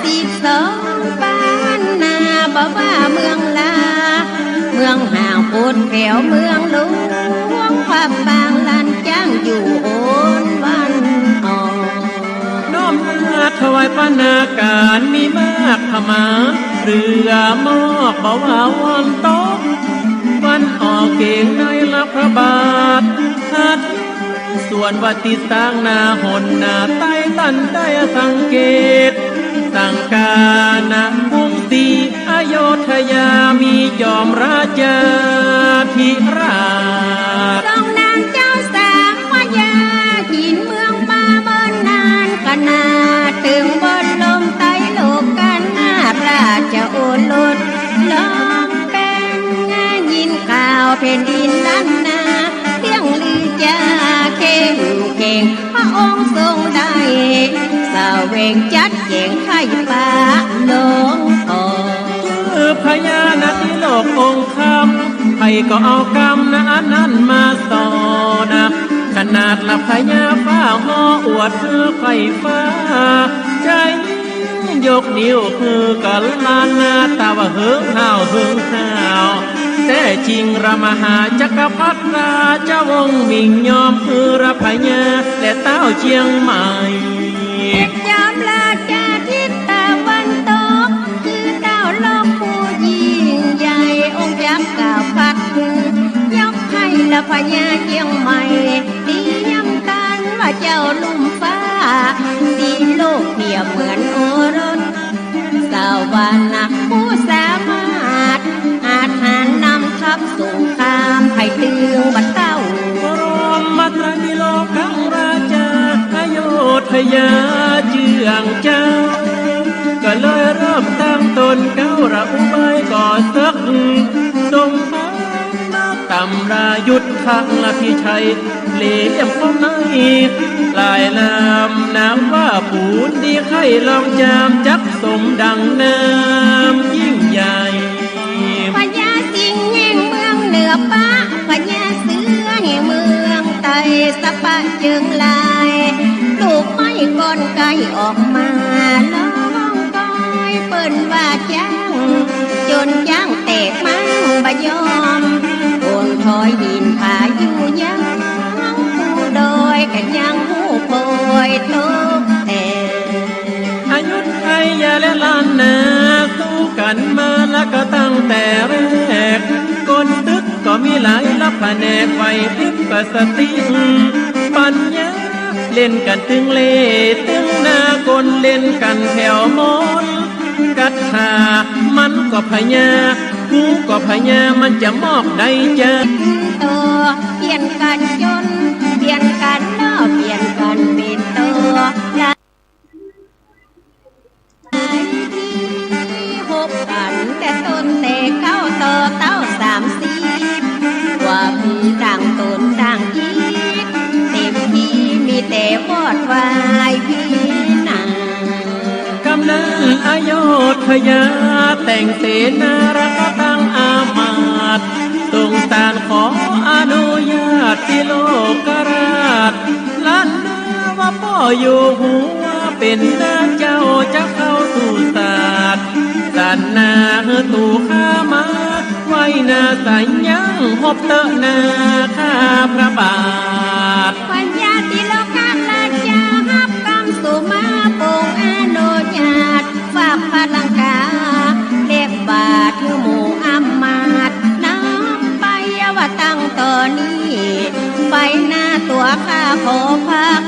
42บ้านนาบ่ว่าเมืองลาเมืองห่างปูนแผ่วเมืองหลวงความบางลันจ้างอยู่โอนวันออกน้อมนาถวายปานาการมีมากขมาเรือมอกบ่ว่าวันตกวันออกเก่งในละพระบาทหัดส่วนวัติสร้างนาหนนาใต้ตันได้สังเกตสังกานะพุ่งสีอโยธยามีจอมราชาธิราชทรงนางเจ้าสามวายาหินเมืองมาเบิ้นนานขนาดถึงบนลมไตโลกกันนาราชโอรสลองเป็นยินข่าวแผ่นดินล้านนาเสียงลือจาเก่งพระองค์ทรงได้สาวเวงจัดเก่งไข่ป่าหลงทองพญานาคโลกองค์คำใครก็เอากรรมนั้นมาสอนนะขนาดละพญาฟ้าหออวดเธอไฟฟ้าใจยกนิ้วคือกันลานนาตาว่าเฮิงห่าวแต่จริงระมหาจักรพรรดิราชวงศ์มิ่งยอมคือระพญาและเต้าเชียงใหม่ยอมราชาทิศตะวันตกคือเต้าโลกผู้ยิ่งใหญ่องค์ยักษ์ก่าวพัดยกให้ละพญาเชียงใหม่ดีย้ำกันว่าเจ้าลุ่มฟ้าดีโลกเพียบเหมือนโอรสสาวานักผู้สามารถอาจหารนำทัพสงครามให้ตึงบัดเต้าบรมตรดิโลกังราชาอโยธยาเจืองเจ้าก็เลยเริ่มตั้งตนเก้าระอุบายก่อศึกทรงพาตำรายุทธทางละพิชัยเหลี่ยมป้อมในลายนามน้ำว่าปูนดีไข่ลองจามจักสมดังน้ำยิ่งใหญ่พญาสิงห์แห่งเมืองเหนือป้าพญาเสือแห่งเมืองไตสะปะเจิงลายลูกไม้ก้อนไก่ออกมาล้องก้อยเปิ้นว่าจ้างจนจ้างแตกมั่งบยอมโอนถอยหินผาอยู่ยังผู้โดยกันยังผู้โพยโตแต่อยุธยาและล้านนาสู้กันมาแล้วก็ตั้งแต่แรกคนตึกก็มีหลายลับแผนกไฟพริบก็สติปัญญาเล่นกันตึงเล่ตึงหน้าคนเล่นกันแถวมนกัดหามันก็พญากูก็พญามันจะมอบได้จะตัวเปลี่ยนกันจนเปลี่ยนกันล้อเปลี่ยนกันเป็นตัวกันแต่ต้นแต่เก้าต่อเต้า30ว่ามีต่างตนต่างอีกเต็มที่มีแต่พอดวายพี่นากำนันอโยธยาแต่งเสนารักตั้งอามาตย์ทรงสารขออนุญาตที่โลกราชล้านนาว่าพ่ออยู่หัวเป็นนาเจ้าจะเข้าสู่ศาสตร์สันนาตู่ข้ามาไว้นาสัญญังพบเตนาข้าพระบาทปัญญาติโลกังราชาฮับกำสุมาปงอนุญาตฝากพลังกาเรียกบาทหมู่อำมาตย์น้ำไปว่าตั้งต่อนี้ไปหน้าตัวข้าขอพัก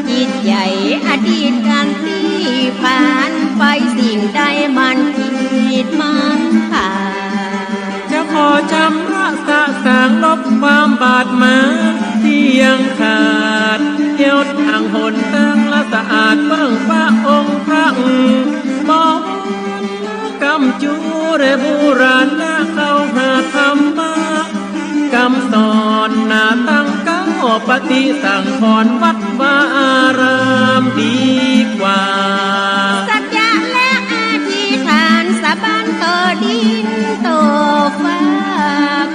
จิตใหญ่อดีตกันที่ผ่านไปสิ่งใดมันคิดมันขาดจะขอจำระสะสางลบความบาดหมางที่ยังขาดเที่ยวทางหนตั้งละสะอาดเบื้องพระองค์พระบอกกำจูเรบูราณนาเข้าหาธรรมะกำสอนนาตั้งเก้าปฏิสั่งถอนวัดวาอารามดีกว่าสัจจะและอธิษฐานสาบานต่อดินต่อฟ้า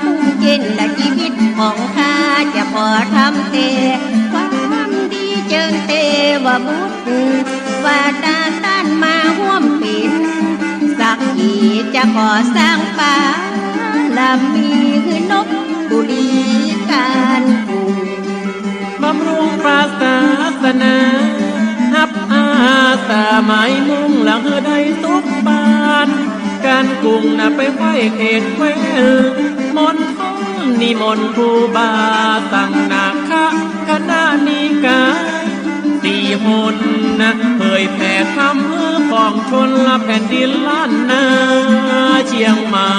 คุ้มเย็นและชีวิตของข้าจะพอทำเตความดีเจิงเตวบุตรว่าตาต้านมาห่วม จะขอสร้างป่าลำมีคือนกบุรีการกุงบำรุงศาสนาฮับอาสาหมายมุ่งหลังได้ทุกบ้านการกรุงไปไหวเขตแควนมนต์ท้องนิมนต์ครูบาสั่งนาคะคณะนิกายตีหนเผยแผ่ธรรมของชนละแผ่นดินล้านนาเชียงใหม่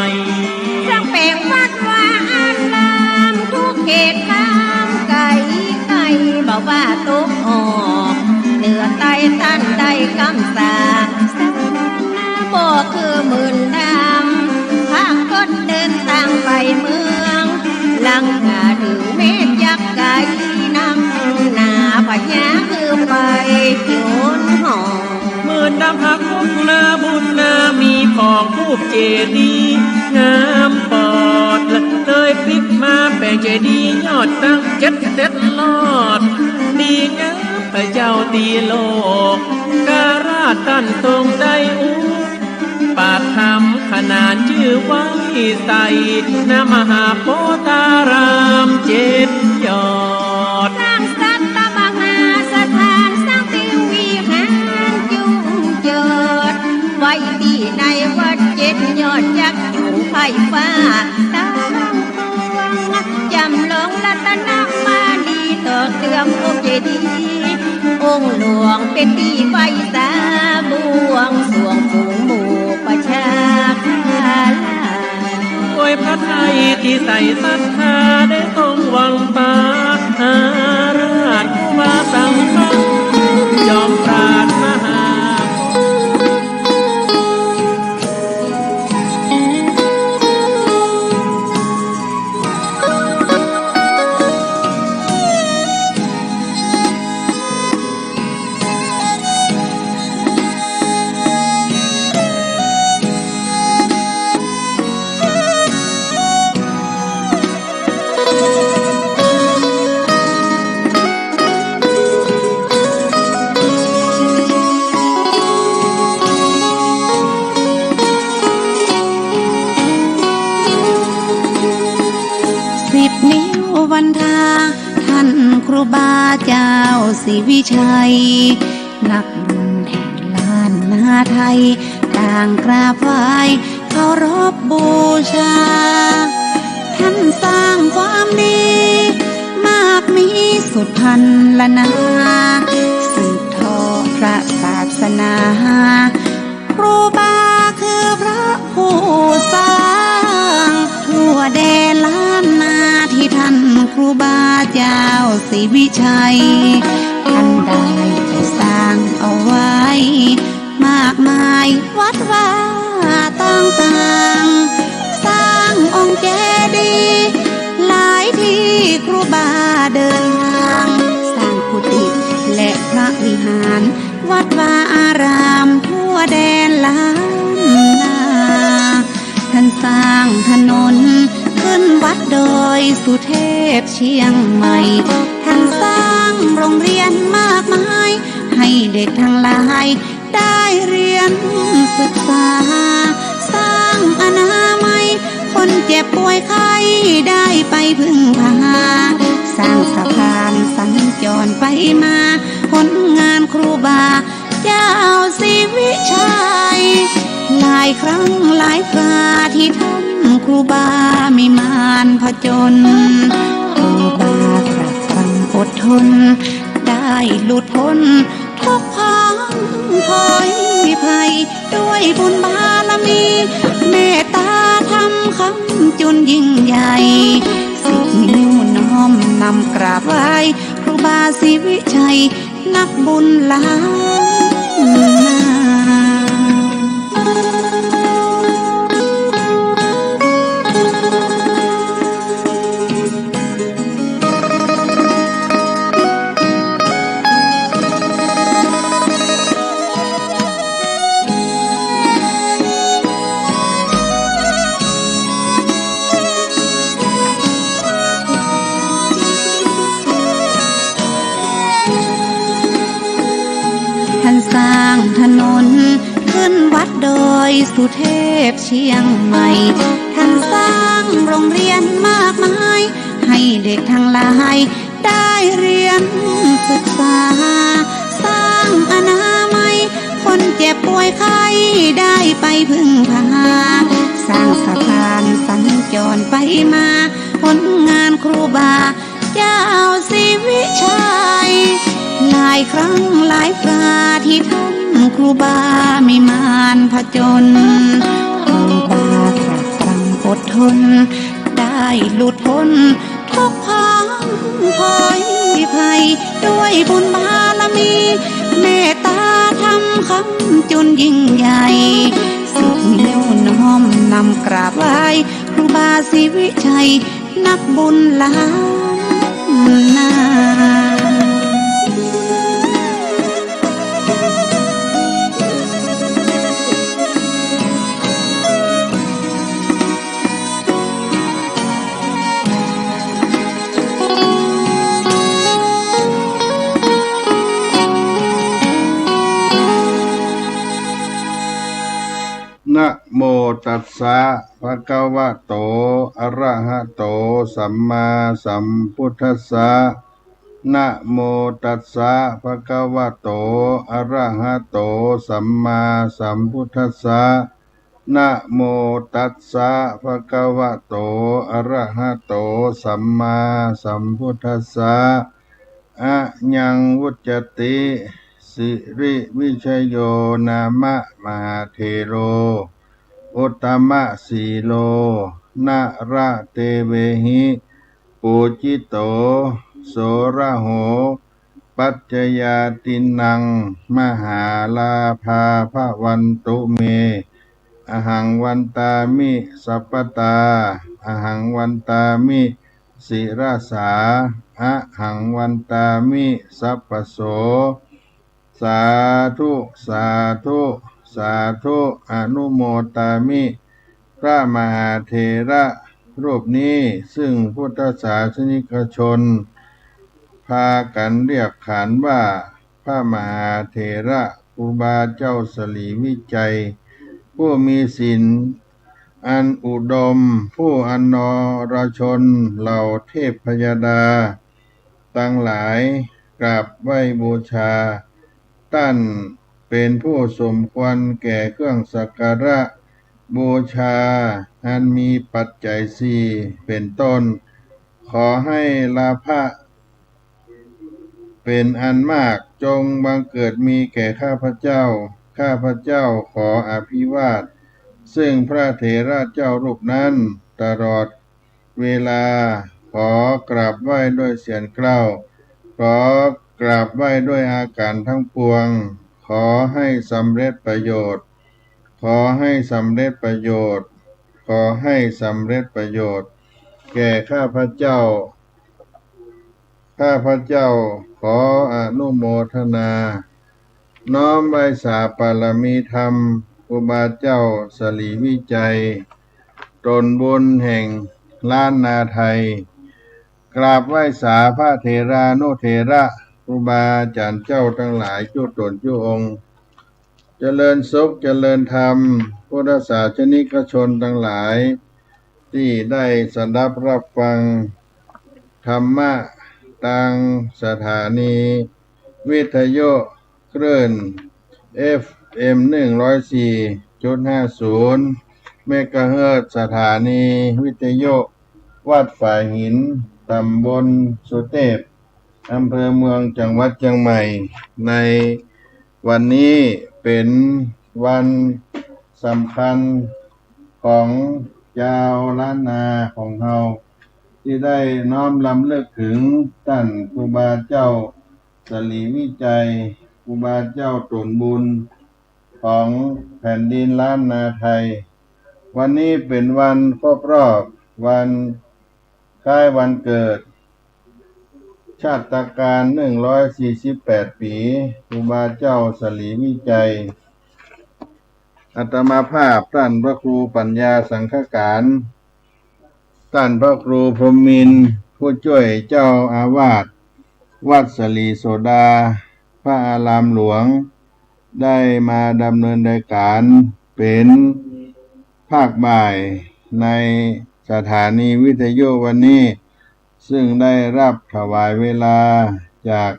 สร้างแปลงวัดวาอารามทุกเขตข้ามไก่บอกว่าตกออกเหนือใต้ต้านใดคำสาสร้างนาบ่คือหมื่นดำพาคนเดินทางไปเมืองลังกาถึงเมฆยักษ์ไก่น้ำนาพญาคือไปจนหอหมื่นดำพักมุกนาบุญนามีของรูปเจดีย์งามปอดเลยพลิกมาแปลงเจดีย์ยอดตั้ง7 ลอดดีงามพระเจ้าตีโลกการาตันตรงใจอุปาธรรมขนานชื่อไว้ใส่นมหาโพธาราม7 ยอดสร้างสัตตมหาสถานสร้างติวิหารจุงเจิดไว้ที่ในวัด7 ยอดยักษ์อยู่ไผ่ฟ้าตั้งพวงจำลองรัตนมานีต่อเตือมองค์เจดีย์องค์หลวงเป็นที่ไฟสาบวงสรวงฝูงหมู่ประชาคาลาโดยพระไทยที่ใส่ศรัทธาได้ทรงวังฟ้าอาราชผู้มาสังฆยอมปราดมหาวันทาท่านครูบาเจ้าศรีวิชัยนักบุญแห่งล้านนาไทยต่างกราบไหว้เคารพบูชาท่านสร้างความดีมากมีสุดพันละนาสืบทอดพระศาสนาครูบาคือพระผู้สร้างทั่วแดนล้านนาที่ท่านครูบาเจ้าศรีวิชัยท่านได้ไปสร้างเอาไว้มากมายวัดว่าต่างๆสร้างองค์เจดีย์หลายที่ครูบาเดินทางสร้างกุฏิและพระวิหารวัดวาอารามทั่วแดนล้านนาท่านสร้างถนนขึ้นวัดโดยสุเทพเชียงใหม่ท่านสร้างโรงเรียนมากมายให้เด็กทั้งหลายได้เรียนศึกษาสร้างอนามัยคนเจ็บป่วยไข้ได้ไปพึ่งพาสร้างสะพานสัญจรไปมาผลงานครูบาเจ้าศรีวิชัยหลายครั้งหลายคราที่ท่านครูบามีมารผจญครูบาตรัสฟังอดทนได้หลุดพ้นทุกพังคอยภัยด้วยบุญบารมีเมตตาธรรมคำจุนยิ่งใหญ่10 นิ้วน้อมนำกราบไหว้ครูบาศรีวิชัยนักบุญล้านนา สุเทพเชียงใหม่ท่านสร้างโรงเรียนมากมายให้เด็กทั้งหลายได้เรียนศึกษาสร้างอนามัยคนเจ็บป่วยไข้ได้ไปพึ่งพาสร้างสะพานสัญจรไปมาผลงานครูบาเจ้าศรีวิชัยหลายครั้งหลายคราที่ท่านครูบาไม่มานผจญครูบาตรัสสั่งอดทนได้หลุดพ้นทุกพังพอยภัยด้วยบุญบารมีเมตตาทำคำจนยิ่งใหญ่สุดนิ้วน้อมนำกราบไหว้ครูบาศรีวิชัยนักบุญล้านนา นะโมตัสสะภะคะวะโตอะระหะโตสัมมาสัมพุทธัสสะนะโมตัสสะภะคะวะโตอะระหะโตสัมมาสัมพุทธัสสะนะโมตัสสะภะคะวะโตอะระหะโตสัมมาสัมพุทธัสสะอะยังวุจติสิริวิชโยนามะมหาเถโรอุตตมะสีโลนะระเตเวหิปูจิโตโสระโหปัจจยาตินังมหาลาภาภวันตุเมอหังวันตามิสัพพตาอหังวันตามิศิราสาอะหังวันตามิสัพพโสสาธุสาธุสาธุอนุโมตามิพระมหาเถระรูปนี้ซึ่งพุทธศาสนิกชนพากันเรียกขานว่าพระมหาเถระครูบาเจ้าสลีวิจัยผู้มีศีลอันอุดมผู้อนนรชนเหล่าเทพพยดาตั้งหลายกราบไหว้บูชาท่านเป็นผู้สมควรแก่เครื่องสักการะบูชาอันมีปัจจัยสี่เป็นต้นขอให้ลาภะเป็นอันมากจงบังเกิดมีแก่ข้าพเจ้าข้าพเจ้าขออภิวาทซึ่งพระเถระเจ้ารูปนั้นตลอดเวลาขอกราบไหว้ด้วยเสียงเกล้าขอกราบไหว้ด้วยอาการทั้งปวงขอให้สำเร็จประโยชน์ขอให้สำเร็จประโยชน์ขอให้สำเร็จประโยชน์แก่ข้าพเจ้าข้าพเจ้าขออนุโมทนาน้อมไว้สาปารมีธรรมครูบาเจ้าสลีวิจัยตนบุญแห่งล้านนาไทยกราบไหว้สาพระเถรานุเถระครูบาอาจารย์เจ้าทั้งหลายจุตนจุองค์เจริญสุขเจริญธรรมพุทธศาสนิกชนทั้งหลายที่ได้สดับรับฟังธรรมะทางสถานีวิทยุคลื่น FM 104.50 เมกะเฮิรตซ์สถานีวิทยุวัดฝายหินตำบลสุเทพอำเภอเมืองจังหวัดเชียงใหม่ในวันนี้เป็นวันสำคัญของชาวล้านนาของเราที่ได้น้อมรำลึกถึงท่านครูบาเจ้าสลีวิจัยครูบาเจ้าตนบุญของแผ่นดินล้านนาไทยวันนี้เป็นวันครบรอบวันคล้ายวันเกิดชาตการ148 ปีครูบาเจ้าสลีวิจัยอาตมาภาพท่านพระครูปัญญาสังฆการท่านพระครูพรหมินทร์ผู้ช่วยเจ้าอาวาสวัดสลีโสดาพระอารามหลวงได้มาดำเนินรายการเ เป็นภาคบ่ายในสถานีวิทยุวันนี้ซึ่งได้รับถวายเวลาจาก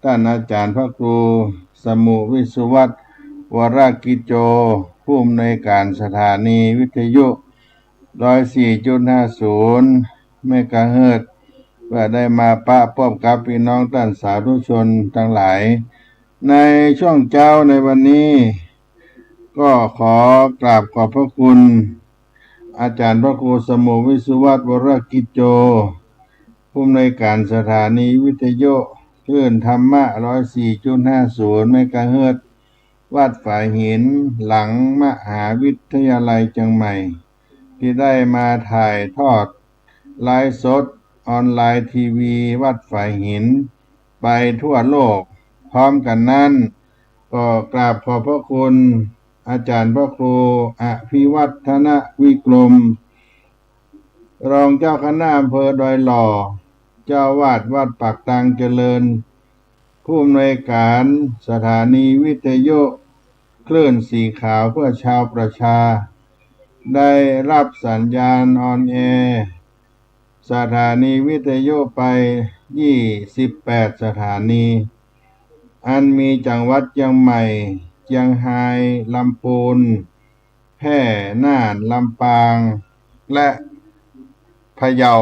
ท่านอาจารย์พระครูสมุวิสุวัตวรกิจโจผู้อำนวยการสถานีวิทยุ 104.50 เมกะเฮิรตซ์เพื่อได้มาปะพบกับพี่น้องท่านสาธุชนทั้งหลายในช่วงเช้าในวันนี้ก็ขอกราบขอบพระคุณอาจารย์พระครูสมุวิสุวัตวรกิจโจผู้อำนวยการสถานีวิทยุคลื่นธรรมะ 104.50 เมกะเฮิรตซ์วัดฝายหินหลังมหาวิทยาลัยเชียงใหม่ที่ได้มาถ่ายทอดไลฟ์สดออนไลน์ทีวีวัดฝายหินไปทั่วโลกพร้อมกันนั้นก็กราบขอบพระคุณอาจารย์พระครูอภิวัฒนวิกรมรองเจ้าคณะอำเภอดอยหล่อเจ้าวาดวัดปากตังเจริญผู้อำนวยการสถานีวิทยุคลื่นสีขาวเพื่อชาวประชาได้รับสัญญาณออนแอร์สถานีวิทยุไป28สถานีอันมีจังหวัดเชียงใหม่เชียงรายลำพูนแพร่น่านลำปางและพะเยา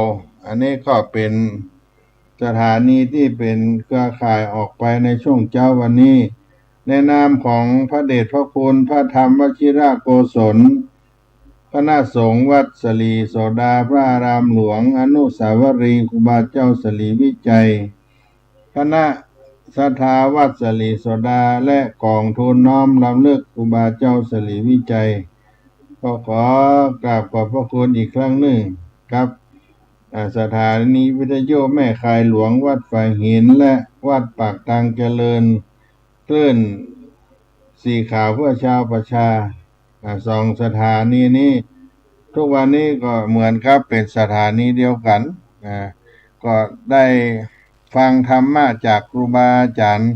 อันนี้ก็เป็นสถานีที่เป็นเครือข่ายออกไปในช่วงเช้าวันนี้ในนามของพระเดชพระคุณพระธรรมวชิรโกศลคณะสงฆ์วัดสลีโสดาพระอารามหลวงอนุสาวรีย์ครูบาเจ้าสลีวิจัยคณะศรัทธาวัดสลีโสดาและกองทุนน้อมรำลึกครูบาเจ้าสลีวิจัยก็ขอกราบขอบพระคุณอีกครั้งหนึ่งครับสถานีวิทยุแม่คายหลวงวัดฝายหินและวัดปากตังเจริญคลื่นสีขาวเพื่อชาวประชาสองสถานีนี้ทุกวันนี้ก็เหมือนครับเป็นสถานีเดียวกันก็ได้ฟังธรรมะจากครูบาอาจารย์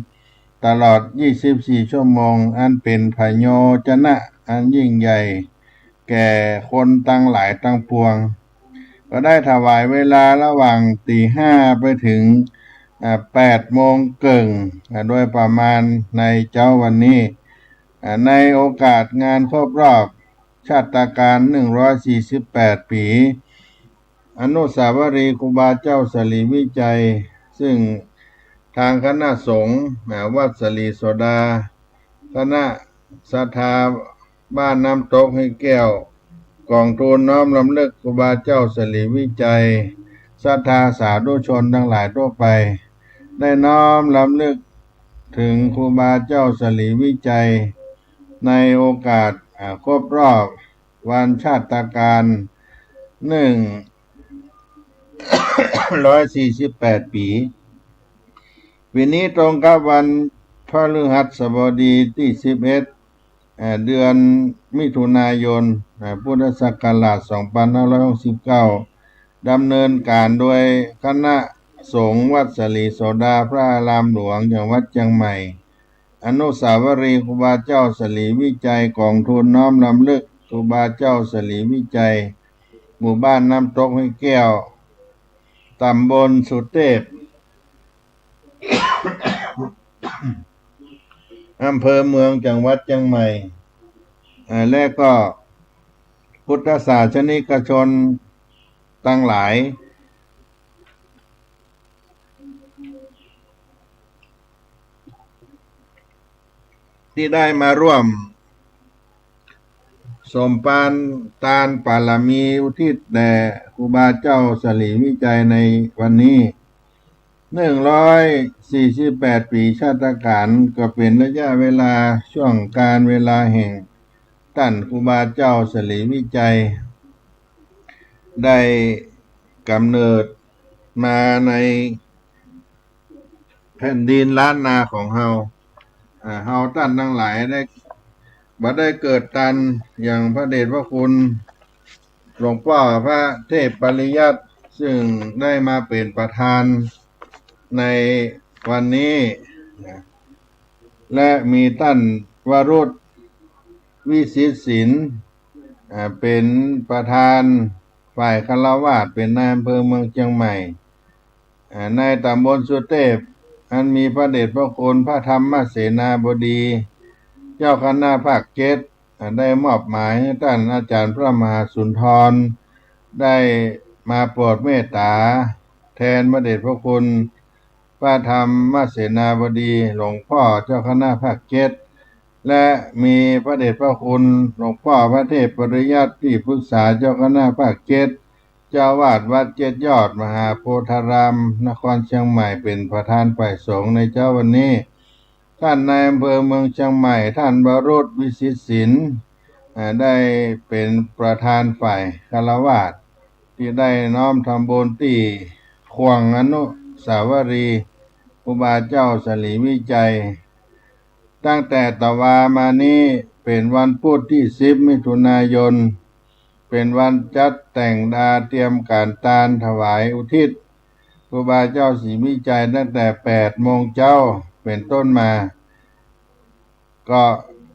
ตลอด24ชั่วโมงอันเป็นพโยชนะอันยิ่งใหญ่แก่คนตั้งหลายตั้งปวงก็ได้ถวายเวลาระหว่างตีห้าไปถึง8 โมงเกิงโดยประมาณในเจ้าวันนี้ในโอกาสงานครบรอบชาตการ148ปีอนุสาวรีย์ครูบาเจ้าสลีวิจัยซึ่งทางคณะสงฆ์วัดสลีโสดาคณะศรัทธาบ้านน้ำตกให้แก้วกองทุนน้อมรำลึกครูบาเจ้าสลีวิจัยศรัทธาสาธุชนทั้งหลายทั่วไปได้น้อมรำลึกถึงครูบาเจ้าสลีวิจัยในโอกาสครบรอบวันชาตการ148 ปีปีนี้ตรงกับวันพฤหัสบดีที่11เดือนมิถุนายนพุทธศักราช2569ดำเนินการโดยคณะสงฆ์วัดสลีโสดาพระอารามหลวงจังหวัดเชียงใหม่อนุสาวรีย์ครูบาเจ้าสลีวิจัยกองทุนน้อมรำลึกครูบาเจ้าสลีวิจัยหมู่บ้านน้ำตกห้วยแก้วตำบลสุเทพ อำเภอเมืองจังหวัดเชียงใหม่และก็พุทธศาสนิกชนตั้งหลายที่ได้มาร่วมสมปานตานปารมีอุทิศแด่ครูบาเจ้าสลีวิจัยในวันนี้148 ปีชาตการก็เป็นระยะเวลาช่วงการเวลาแห่งท่านครูบาเจ้าสลีวิจัยได้กำเนิดมาในแผ่นดินล้านนาของเฮาท่านทั้งหลายได้เกิดตันอย่างพระเดชพระคุณหลวงพ่อพระเทพปริยัติซึ่งได้มาเป็นประธานในวันนี้และมีท่านวรุษ วิสิตศิลป์เป็นประธานฝ่ายฆราวาสเป็นนายอำเภอเมืองเชียงใหม่ในตำบลสุเทพอันมีพระเดชพระคุณพระธรรมเสนาบดีเจ้าคณะภาค7ได้มอบหมายให้ท่านอาจารย์พระมหาสุนทรได้มาโปรดเมตตาแทนพระเดชพระคุณพระธรรมเสนาบดีหลวงพ่อเจ้าคณะภาค7และมีพระเดชพระคุณหลวงพ่อพระเทพปริยัติที่ปรึกษาเจ้าคณะภาค7เจ้าวาดวัด7 ยอดมหาโพธารามนครเชียงใหม่เป็นประธานฝ่ายสงฆ์ในเจ้าวันนี้ท่านนายอำเภอเมืองเชียงใหม่ท่านวรุษวิสิตศิลป์ได้เป็นประธานฝ่ายฆราวาสที่ได้น้อมทำบุญที่ควงอนุสาวรีย์ครูบาเจ้าสลีวิจัยตั้งแต่ตะวามานี้เป็นวันพุธที่10 มิถุนายนเป็นวันจัดแต่งดาเตรียมการตานถวายอุทิศครูบาเจ้าศรีวิจัยตั้งแต่8 โมงเช้าเป็นต้นมาก็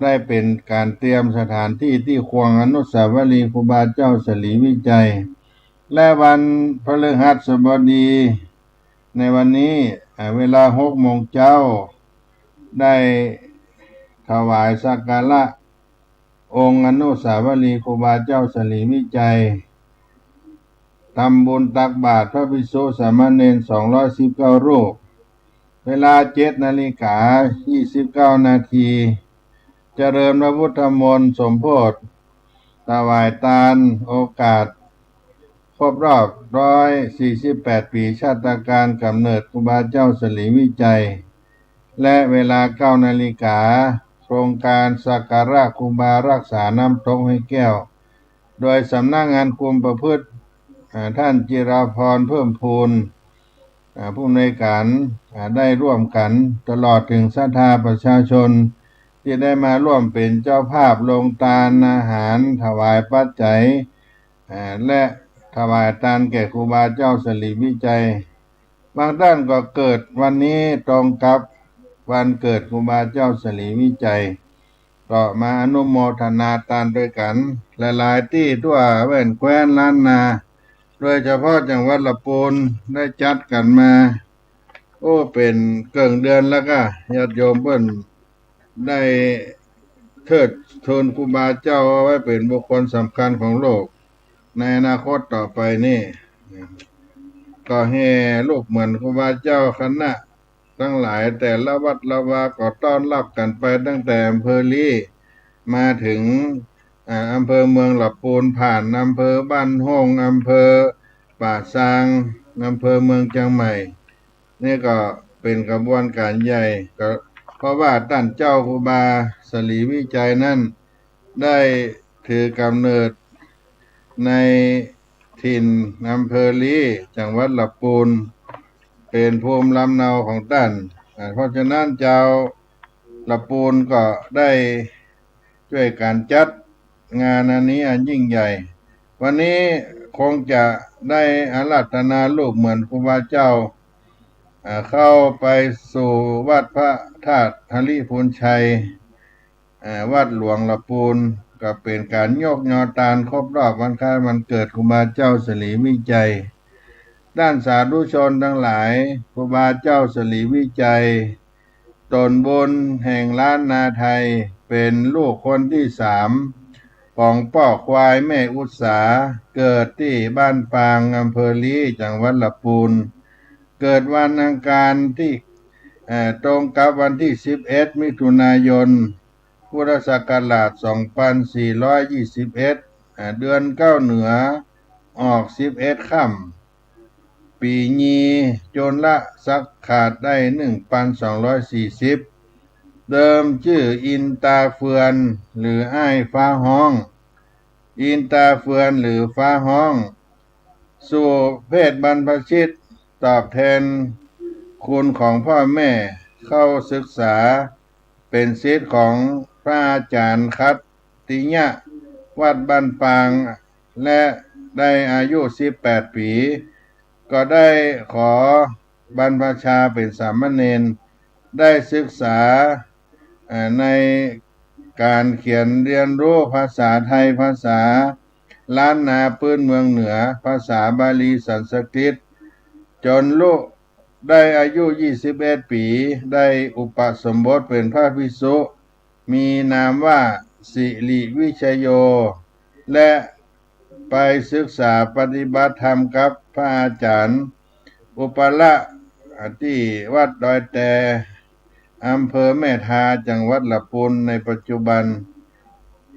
ได้เป็นการเตรียมสถานที่ที่ควงอนุสาวรีย์ครูบาเจ้าสลีวิจัยและวันพฤหัสบดีในวันนี้เวลา6 โมงเช้าได้ถวายสักการะองค์อนุสาวรีย์ครูบาเจ้าสลีวิจัยทำบุญตักบาตรพระภิกษุสามเณร219 รูปเวลา7:29 นาทีเจริญพระพุทธมนต์สมโภชถวายทานโอกาสครบรอบ148 ปีชาติการกำเนิดครูบาเจ้าสลีวิจัยและเวลา9 นาฬิกาโครงการสักการะครูบารักษาน้ำตกห้วยแก้วโดยสำนักงานคุมประพฤติท่านจิราพรเพิ่มพูนผู้อำนวยการได้ร่วมกันตลอดถึงศรัทธาประชาชนที่ได้มาร่วมเป็นเจ้าภาพลงทานอาหารถวายปัจจัยและถวายทานแก่ครูบาเจ้าสลีวิจัยบางท่านก็เกิดวันนี้ตรงกับวันเกิดครูบาเจ้าสลีวิจัยก็มาอนุโมทนาทานด้วยกันหลายๆที่ทั่วแว่นแคว้นล้านนาโดยเฉพาะจังหวัดลำพูนได้จัดกันมาเป็นเกินเดือนแล้วก็ญาติโยมเพิ่นได้เทิดทูนครูบาเจ้าเอาไว้เป็นบุคคลสำคัญของโลกในอนาคตต่อไปนี่ก็แห่ลูกเหมือนครูบาเจ้าคณะทั้งหลายแต่ละวัดละวาก็ต้อนรับกันไปตั้งแต่อำเภอลีมาถึงอำเภอเมืองลำพูนผ่านอำเภอบ้านห้องอำเภอป่าซางอำเภอเมืองเชียงใหม่นี่ก็เป็นกระบวนการใหญ่ก็เพราะว่าท่านเจ้าครูบาสลีวิจัยนั้นได้ถือกำเนิดในถิ่นอำเภอลีจังหวัดลำพูนเป็นภูมิลำเนาของท่านเพราะฉะนั้นเจ้าลำพูนก็ได้ช่วยการจัดงานอันนี้อันยิ่งใหญ่วันนี้คงจะได้อาราธนารูปเหมือนครูบาเจ้าเข้าไปสู่วัดพระธาตุหริพูนชัยวัดหลวงลำพูนก็เป็นการยกยอตานครบรอบวันคล้ายวันเกิดครูบาเจ้าสลีวิจัยด้านสาธุชนทั้งหลายครูบาเจ้าสลีวิจัยตนบนแห่งล้านนาไทยเป็นลูกคนที่3ของพ่อควายแม่อุตสาเกิดที่บ้านปางอำเภอลีจังหวัดลำพูนเกิดวันอังคารที่ตรงกับวันที่11 มิถุนายนพุทธศักราช2421เดือน9เหนือออก11 ค่ำปีญีโจรละสักขาดได้ 1,240 เดิมชื่ออินตาเฟือนหรืออ้ายฟ้าห้องอินตาเฟือนหรือฟ้าห้องสู่เพศบรรพชิตตอบแทนคุณของพ่อแม่เข้าศึกษาเป็นศิษย์ของพระอาจารย์คัตติยะวัดบ้านปางและได้อายุ18 ปีก็ได้ขอบรรพชาเป็นสามเณรได้ศึกษาใน การเขียนเรียนรู้ภาษาไทยภาษาล้านนาพื้นเมืองเหนือภาษาบาลีสันสกฤตจนลูกได้อายุ21 ปีได้อุปสมบทเป็นพระภิกษุมีนามว่าสิริวิชโยและไปศึกษาปฏิบัติธรรมกับพระอาจารย์อุปละที่วัดดอยแตอำเภอแม่ทาจังหวัดลำพูนในปัจจุบัน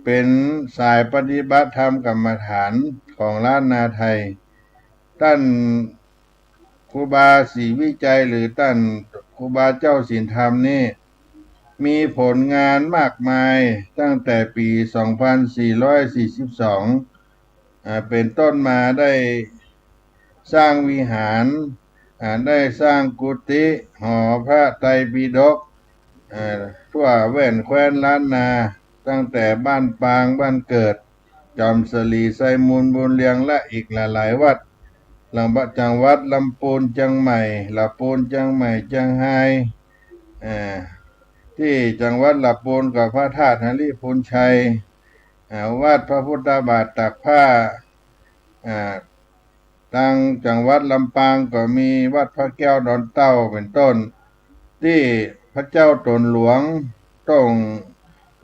เป็นสายปฏิบัติธรรมกรรมฐานของล้านนาไทยท่านครูบาศรีวิจัยหรือท่านครูบาเจ้าศีลธรรมนี่มีผลงานมากมายตั้งแต่ปี 2442 เป็นต้นมาได้สร้างวิหารได้สร้างกุฏิหอพระไตรปิฎกทั่วแว่นแคว้นล้านนาตั้งแต่บ้านปางบ้านเกิดจอมสลีไซมูลบุญเลียงและอีกหลายๆวัดจังหวัดลำพูนเชียงใหม่ลำพูนเชียงใหม่เชียงไฮ้ที่จังหวัดลำพูนกับพระธาตุหริพูนชัยวัดพระพุทธบาทตักผ้าทางจังหวัดลำปางก็มีวัดพระแก้วดอนเต้าเป็นต้นที่พระเจ้าตนหลวงต้อง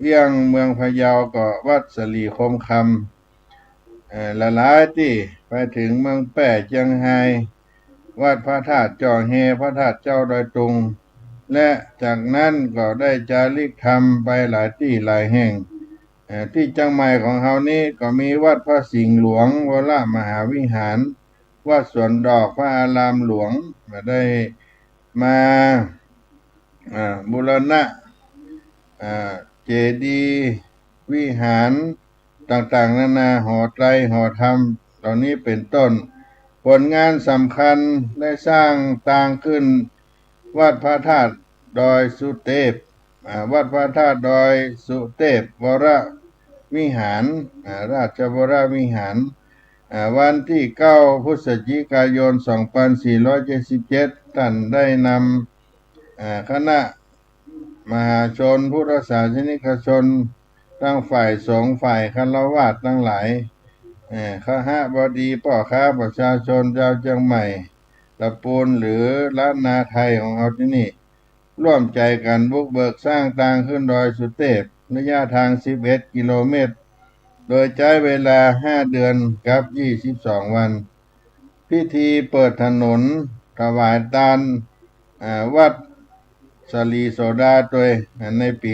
เอี้ยงเมืองพะเยาก็วัดสลีคมคำหลายๆที่ไปถึงเมืองแป่เชียงไฮ้วัดพระธาตุจ่อเฮพระธาตุเจ้าดอยตุงและจากนั้นก็ได้จาริกธรรมไปหลายที่หลายแห่งที่จังใหม่ของเฮานี้ก็มีวัดพระสิงห์หลวงวรมหาวิหารวัดสวนดอกพระอารามหลวงได้มาบูรณะเจดีย์วิหารต่างๆนานาหอไตรหอธรรมเหล่านี้เป็นต้นผลงานสำคัญได้สร้างต่างขึ้นวัดพระธาตุดอยสุเทพวัดพระธาตุดอยสุเทพวรวิหารราชวรวิหารวันที่9 พฤศจิกายน 2477ท่านได้นำคณะมหาชนพุทธศาสนิกชนทั้งฝ่ายสงฆ์ฝ่ายฆราวาสทั้งหลายคหบดีพ่อค้าประชาชนชาวเชียงใหม่ลำพูนหรือล้านนาไทยของเราที่นี่ร่วมใจกันบุกเบิกสร้างทางขึ้นดอยสุเทพระยะทาง11 กิโลเมตรโดยใช้เวลา5 เดือนกับ22 วันพิธีเปิดถนนถวายทานวัดสลีโสดาโดยในปี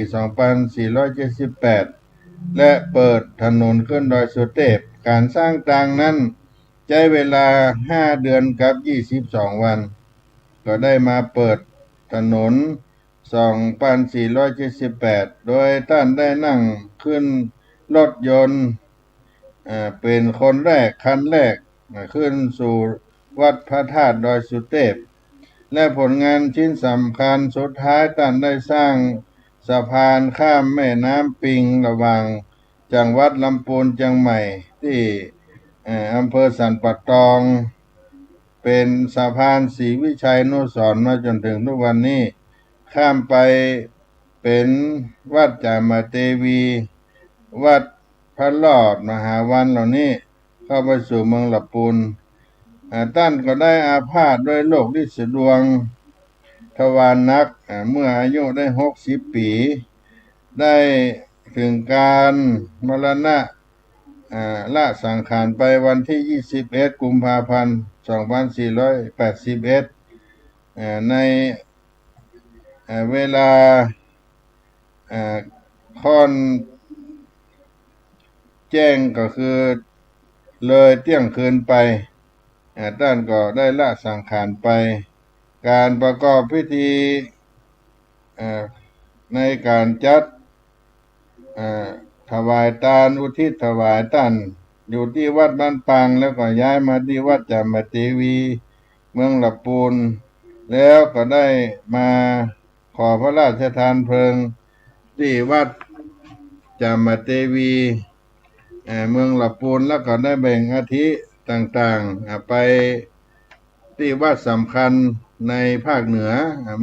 2478 และเปิดถนนขึ้นดอยสุเทพการสร้างทางนั้นใช้เวลา5 เดือนกับ22 วันก็ได้มาเปิดถนน 2478 โดยท่านได้นั่งขึ้นรถยนต์เป็นคนแรกคันแรกขึ้นสู่วัดพระธาตุดอยสุเทพและผลงานชิ้นสำคัญสุดท้ายท่านได้สร้างสะพานข้ามแม่น้ำปิงระหว่างจังหวัดลำพูนเชียงใหม่ที่อำเภอสันป่าตองเป็นสะพานศรีวิชัยนุสรณ์มาจนถึงทุกวันนี้ข้ามไปเป็นวัดจามเทวีวัดพระลอดมหาวันเหล่านี้เข้าไปสู่เมืองลำพูนท่านก็ได้อาพาธด้วยโรคฤทธิ์ดวงทวารหนักเมื่ออายุได้60 ปีได้ถึงการมรณะละสังขารไปวันที่21 กุมภาพันธ์ 2481ในเวลาค่อนแจ้งก็คือเลยเที่ยงคืนไปท่านก็ได้ละสังขารไปการประกอบพิธีในการจัดถวายทานอุทิศถวายท่านอยู่ที่วัดบ้านปางแล้วก็ย้ายมาที่วัดจามเทวีเมืองลำพูนแล้วก็ได้มาขอพระราชทานเพลิงที่วัดจามเทวีเมืองลำพูนแล้วก็ได้แบ่งอาทิต่างๆไปที่วัดสำคัญในภาคเหนือ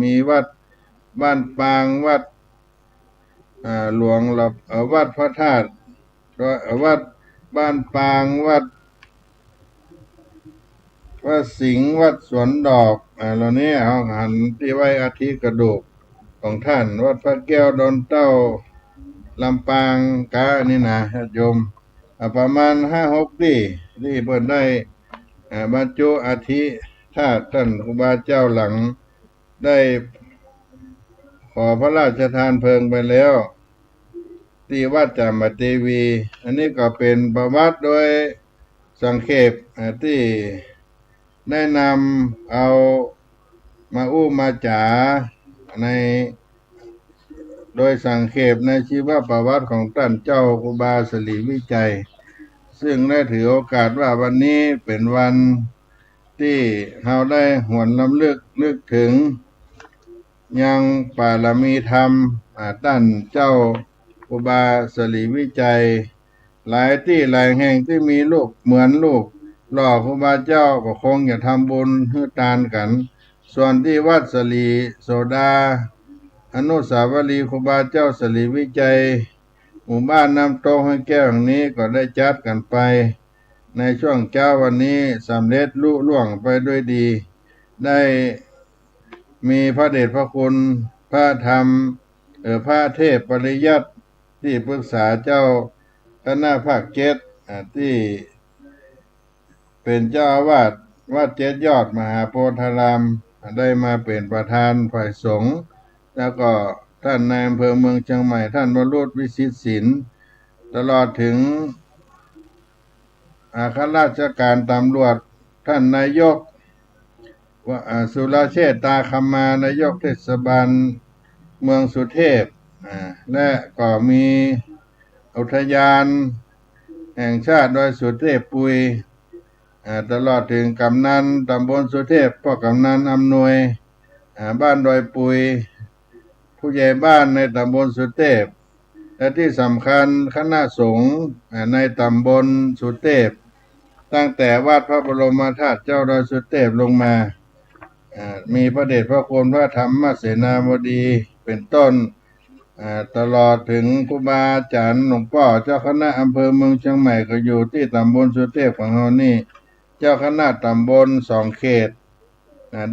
มีวัดบ้านปางวัด หลวงหลับวัดพระธาตุวัดบ้านปางวัดสิงห์วัดสวนดอกเหล่านี้ห้องหันที่ไว้อาทิกระดูกของท่านวัดพระแก้วดอนเต้าลำปางกานี่นะญาติโยมประมาณ5-6 ปีที่เพิ่นได้บรรจุอาทิธาตุท่านครูบาเจ้าหลังได้ขอพระราชทานเพลิงไปแล้วที่วัดจามเทวีอันนี้ก็เป็นประวัติโดยสังเขปที่แนะนำเอามามาจ๋าในโดยสังเขปในชีวประวัติของท่านเจ้าครูบาศรีวิจัยซึ่งได้ถือโอกาสว่าวันนี้เป็นวันที่เราได้หวนรำลึกนึกถึงยังปารมีธรรมท่านเจ้าครูบาศรีวิจัยหลายที่หลายแห่งที่มีรูปเหมือนรูปหล่อครูบาเจ้าก็คงจะทำบุญให้ทานกันส่วนที่วัดศรีโสดาอนุสาวรีย์ครูบาเจ้าศรีวิจัยหมู่บ้านน้ำตกให้แก้วแห่งนี้ก็ได้จัดกันไปในช่วงเช้าวันนี้สำเร็จลุล่วงไปด้วยดีได้มีพระเดชพระคุณพระธรรมพระเทพปริยัติที่ปรึกษาเจ้าคณะภาค7ที่เป็นเจ้าอาวาสวัด7 ยอดมหาโพธารามได้มาเป็นประธานฝ่ายสงฆ์แล้วก็ท่านนายอำเภอเมืองเชียงใหม่ท่านวรุษวิสิตศิลป์ตลอดถึงข้าราชการตำรวจท่านนายกสุรเชษฐ์ตาคำมานายกเทศบาลเมืองสุเทพและก็มีอุทยานแห่งชาติดอยสุเทพปุยตลอดถึงกำนันตำบลสุเทพพ่อกำนันอำนวยบ้านดอยปุยผู้ใหญ่บ้านในตำบลสุเทพและที่สำคัญคณะสงฆ์ในตำบลสุเทพตั้งแต่วัดพระบรมธาตุเจ้าดอยสุเทพลงมามีพระเดชพระคุณพระธรรมเสนาบดีเป็นต้นตลอดถึงครูบาอาจารย์หลวงพ่อเจ้าคณะอำเภอเมืองเชียงใหม่ก็อยู่ที่ตำบลสุเทพของเรานี่เจ้าคณะตำบล2 เขต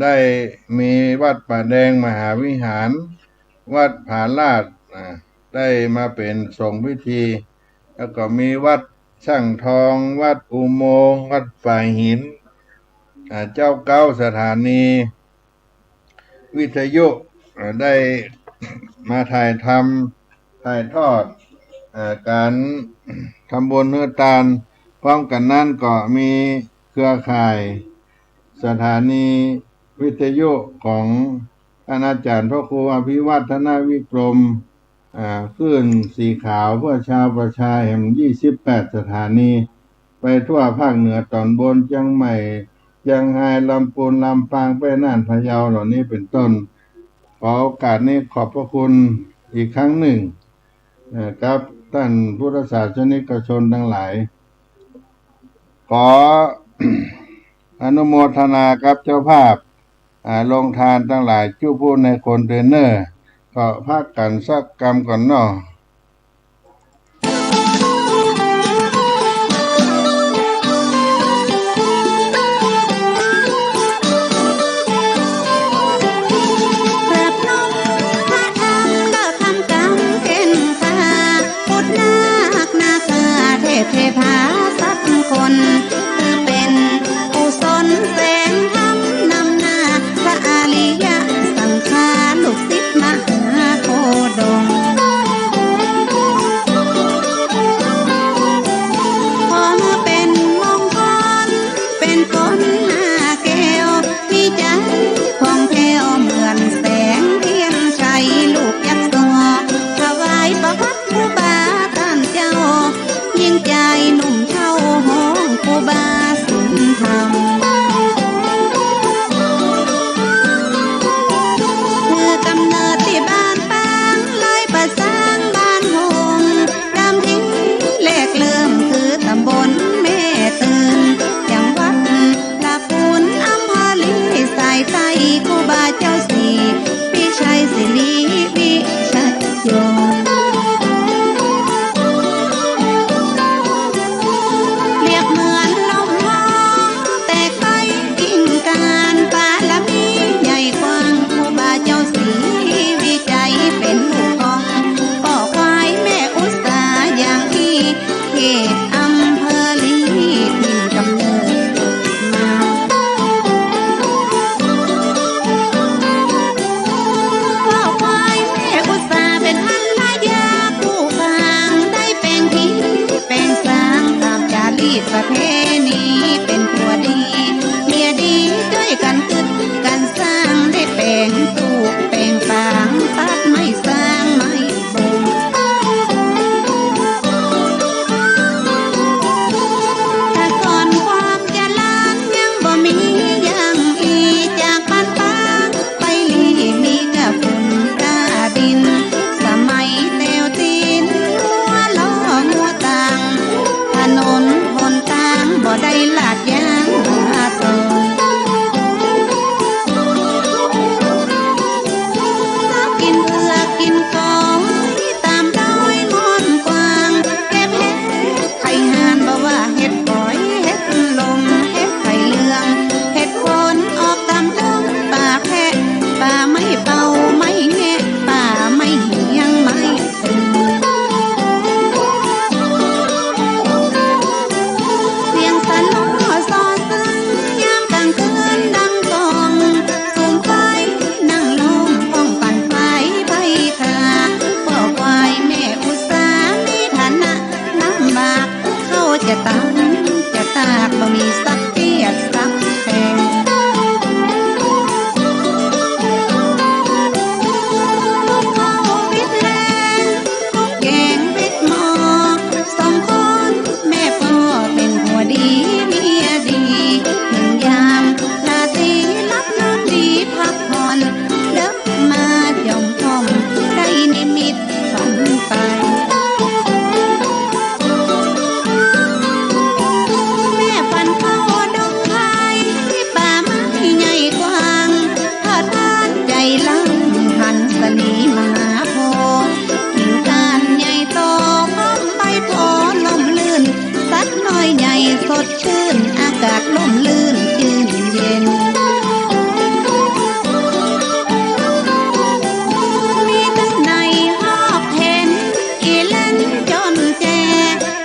ได้มีวัดป่าแดงมหาวิหารวัดผาลาดได้มาเป็นทรงพิธีแล้วก็มีวัดช่างทองวัดอุโมงค์วัดฝ่ายหินเจ้าเก้าสถานีวิทยุได้มาถ่ายทอดการทำบุญเนื้อตาลพร้อมกันนั้นก็มีเครือข่ายสถานีวิทยุของท่านอาจารย์พระครูอภิวัฒนวิกรมคลื่นสีขาวเพื่อชาวประชาแห่ง28 สถานีไปทั่วภาคเหนือตอนบนเชียงใหม่เชียงรายลำพูนลำปางไปน่านพะเยาเหล่านี้เป็นต้นขอโอกาสนี้ขอบพระคุณอีกครั้งหนึ่งครับท่านพุทธศาสนิกชนทั้งหลายขอ อนุโมทนากับเจ้าภาพลงทานทั้งหลายจู้ผู้ในคนเทรนเนอร์ก็พักกันสักกรรมก่อนเนาะ ลูกศิษย์มหาโคดม ดยางมาต่อกินเผือกกินของตามดอยมอนกวางเก็บเห็ดไข่ห่านบอกว่าเห็ดฝอยเห็ดลมเห็ดไข่เหลืองเห็ดโคนออกตามดงป่าแพะป่าไม่เป่าไม่แงะป่าไม่เหียงไม่ตึงเสียงสะล้อซอซึ้งยามกลางคืนดังกองสูงไฟนั่งลมป้องปั่นไฟใบขาพ่อควายแม่อุตสามีฐานะลำบากเขาจะตั้งจะตากบ่มีสักเปียกสักแห่งวิทแลนกุ๊กแกงวิทหมอสองคนแม่พ่อเป็นผัวดีเมียดีหนึ่งยามลาตรีรับนอนดีพักผ่อนเลิกมาจอมทอมได้นิมิตฝันไปแม่ฝันเข้าดงไผ่ที่ป่าไม้ใหญ่กว้างทอดทานใจลังหันสลีมหาโพธิ์กิ่งก้านใหญ่โตพร้อมใบโพลมลื่นสัดน้อยใหญ่สดชื่นอากาศลมลื่นชื่นเย็นมีทั้งในหอกเห็นอีเล่นจนแจ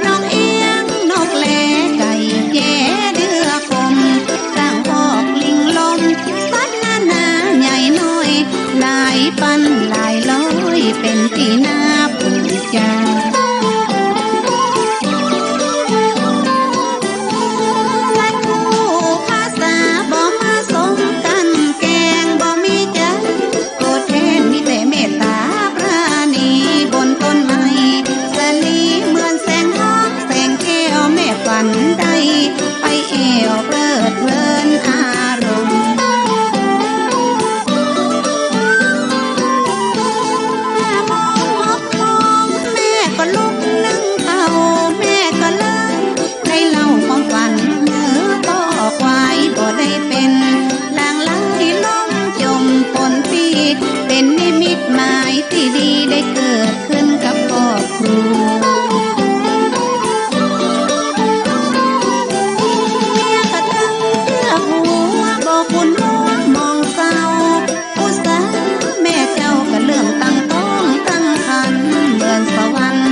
นกเอียงนกแลไก่แก่เดือคมร่างพอกลิงลมสัดนาใหญ่น้อยหลายปันหลายร้อยเป็นที่น่าภูมิใจสัตว์คู่ภาษาบ่มาสมกันแกงบ่มีใจโกรธแค้นมีแต่เมตตาปราณีบนต้นไม้สลีเหมือนแสงทองแสงแก้วแม่ฝันได้ไปเอวเพลิดเพลินอารมณ์แม่มองหกมองแม่ก็ลุกนึ่งเตาแม่ก็เลิกได้เล่าความฝันเมื่อพ่อควายบ่ได้เป็นลางไหลลมจมฝนปีเป็นนิมิตหมายที่ดีได้เกิดขึ้นกับครอบครัวเมียกระตั้งเชื่อหัวบอกคุณหัวมองเศร้าอุตสาแม่เจ้าก็เริ่มตั้งต้องตั้งคันเหมือนสวรรค์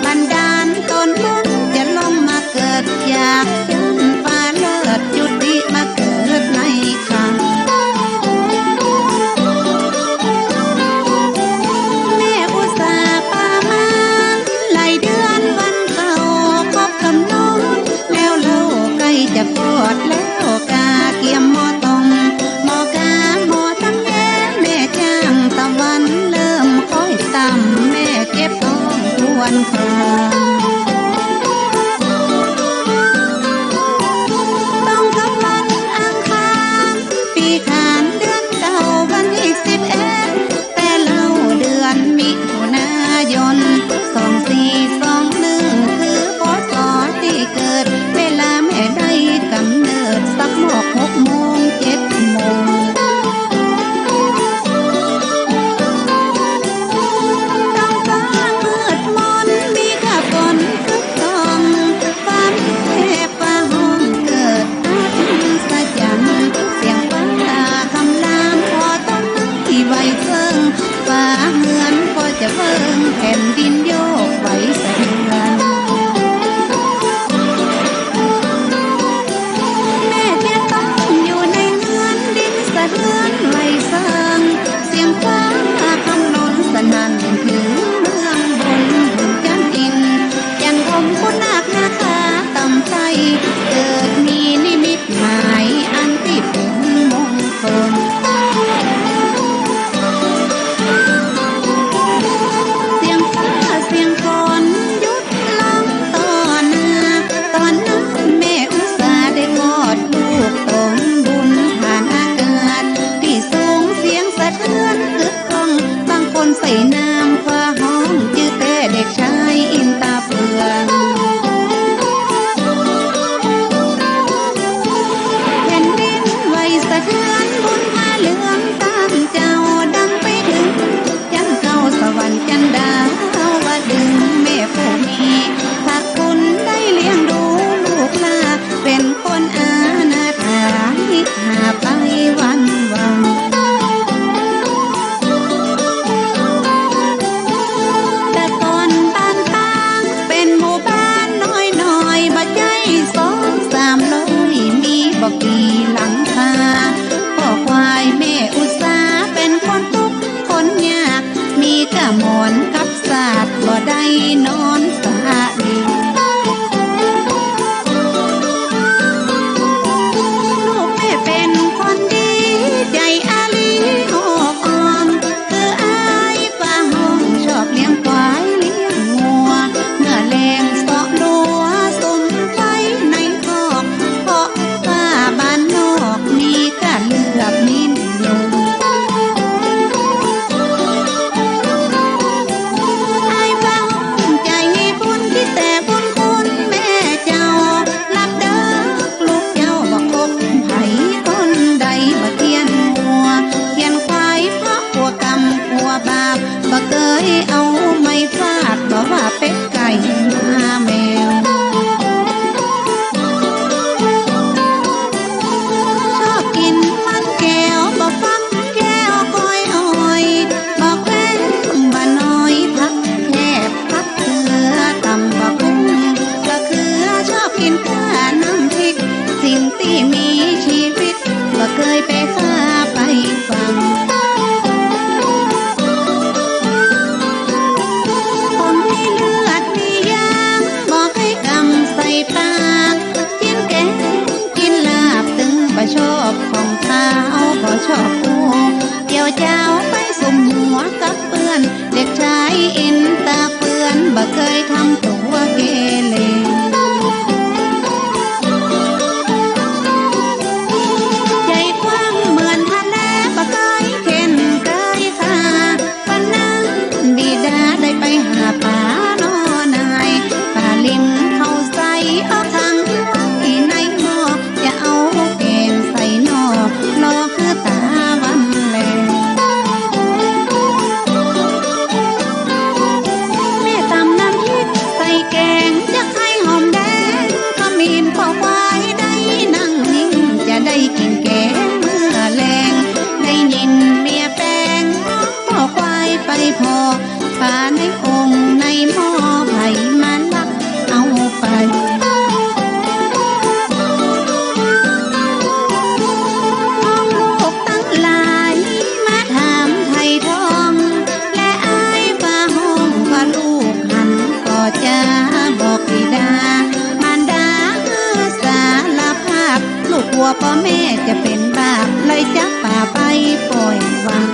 บันดาลตนบุญจะลงมาเกิดอยากยันฟ้าเลิศจุติมาเกิดในคันแม่อุตสาปามาหลายเดือนวันเก่าครบกำหนดแล้วเล่าใกล้จะคลอดแล้วกาเกียมหม้อต้มหม้อกาหม้อตั้งแย่แม่จ้างตะวันเริ่มค่อยต่ำแม่เจ็บท้องทวนครางต้องกับวันอังคารปีขานเดือนเก่าวันที่11แต่เล่าเดือนมิถุนายน2421คือพศที่เกิดเวลาแม่ได้กำเนิดสักหมอก6 โมง 7 โมงต้องฟ้ามืดมนมีกับฝน กี่หลังคาพ่อควายแม่อุตสาเป็นคนทุกข์คนยากมีกะหมอนกับศาสตร์บ่ได้นอนสาดีลูกแม่เป็นคนดีใจอาลีออกอ่อนคืออายป้าห้องชอบเลี้ยงควายเลี้ยงงัวเนื้อแรงเสาะลัวสุมไฟในคอกเพราะป้าบ้านนอกมีกะเลือบนินอยู่อายป้าห้องใจบุญคิดแต่บุญคุณแม่เจ้ารับเด้อลูกเจ้าบ่คบไผคนใดบ่เทียนหัวเทียนควายเพราะกลัวกรรมกลัวบาปบ่เคยเอาไม้ฟาดบ่ว่าเป็ดไก่หมาแมวชอบกินมันแก้วบ่ฟักแก้วก้อยอ้อยบ่แควนบ่น้อยพักแคบพักเกลือตำบ่กุ้งกะเขือชอบกินข้าน้ำพริกสิ่งที่มีชีวิตบ่เคยไปฆ่าไปฟังคนมีเลือดมียางบอกให้กำใส่ปากกินแกงกินลาบตึงบ่ชอบของข้าวบ่ชอบกูเกี่ยวเจ้าไปสุมหัวกับเพื่อนเด็กชายอินตาเปื้อนบ่เคยทำตัวเกเรใจกว้างเหมือนทะเลบ่เคยเข็นเคยคาปะนั้นบิดาได้ไปหาป่านอนายป่าลิมเข้าใส่เอาทางไว้ในหม้อจะเอาแกงใส่หนอรอคือตาวันแลแม่ตำน้ำพริกใส่แกงจะให้หอมแดงขมิ้นข้อควายได้นั่งนิ่งจะได้กินแกงเมื่อแลงได้ยินเมียแปลงข้อควายไปพอป่าในองค์ในหม้อไผ่มาลักเอาไปน้องลูกตั้งหลายมาถามไทยทองและอายป้าห้องว่าลูกหันก็จะบอกบิดามารดาสารภาพลูกกลัวพ่อแม่จะเป็นบาปเลยจับป่าไปปล่อยวาง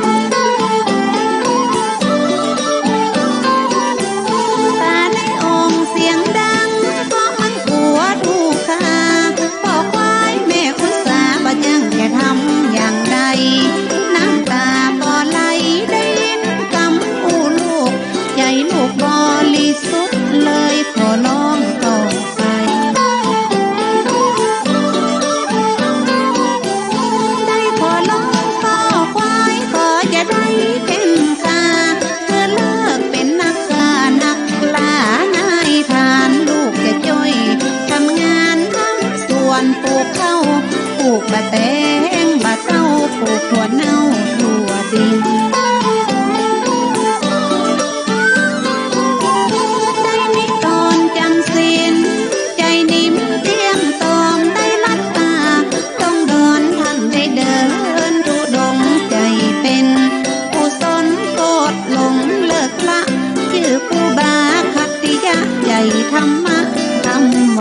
ป่าในองค์เสียงดังเพราะมันกลัวถูกฆ่าพ่อควายแม่อุตสาบ่จังจะทำอย่างใดน้ำตาบ่ไหลได้ยินคำอู้ลูกใจลูกบริสุทธิ์เลยขอร้องต่อไปได้ขอร้องต่อควายก็จะได้เป็นค่าเพื่อเลิกเป็นนักฆ่านักล่านายทานลูกจะจ้อยทำงานทำสวนปลูกข้าวปลูกบะแตงบะเต้าปลูกถั่วเน่าถั่วดินได้นิตอนจำศีลใจนิ่มเตรียมตอมได้รัดตาต้องดอนท่านได้เดินทุดงใจเป็นผู้สนโกดหลงเลิกละชื่อผู้บาคัตติยะใจธรรมะธรรมโม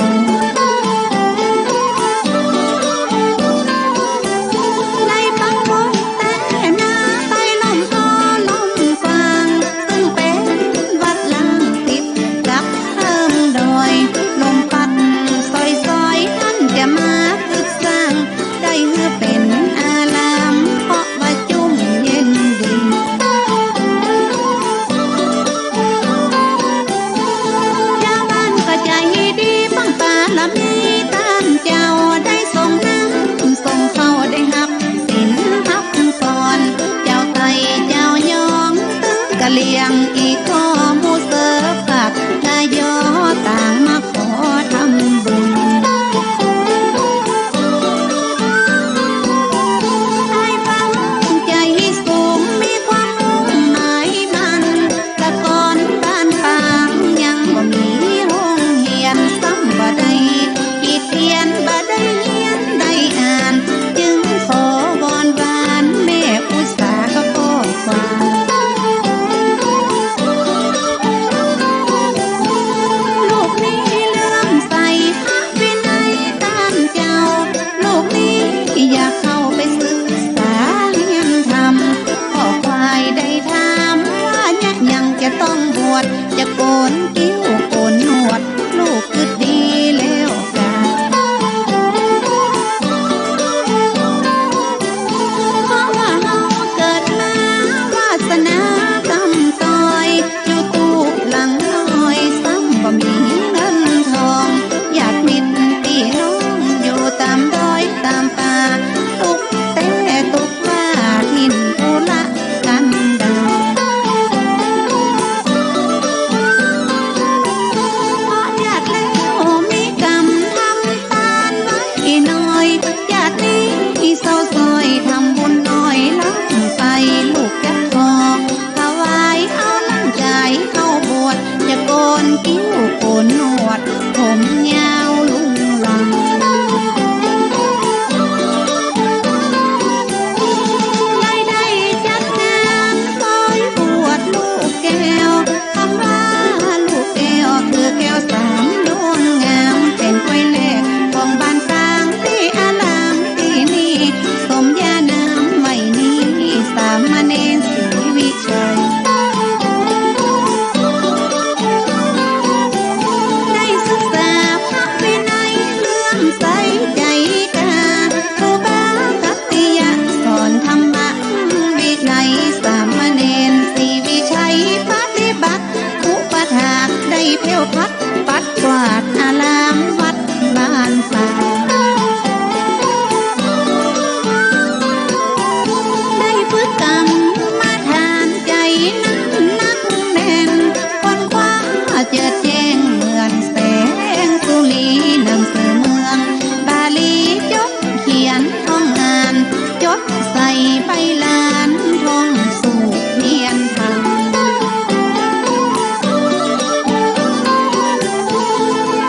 ไปลานท่องสู่เพียนทาง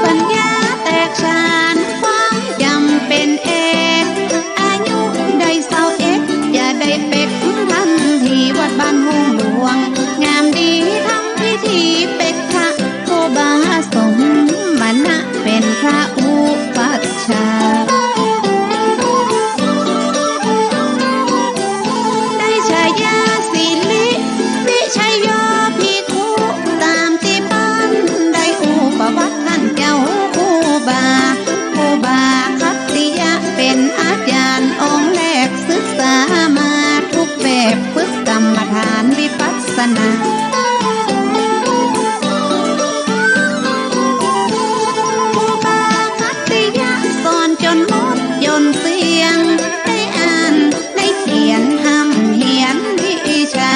ปัญญาแตกฉานความจำเป็นเอกอายุได้เศร้าเอกอย่าได้เป็กทันทีวัดบ้านห้องหลวงงามดีทำพิธีเป็กพระโคบาสมมณะเป็นพระอุปัชฌาย์ได้ฉายาศิลิวิชัยโยภิกขุตามที่บ้านได้อุปวัตท่านเจ้าครูบาคัตติยะเป็นอาจารย์องค์แรกศึกษามาทุกแบบฝึกกรรมฐานวิปัสสนาครูบาคัตติยะสอนจนหมดยนต์เสียงได้อ่านได้เขียนทำเหียนวิชา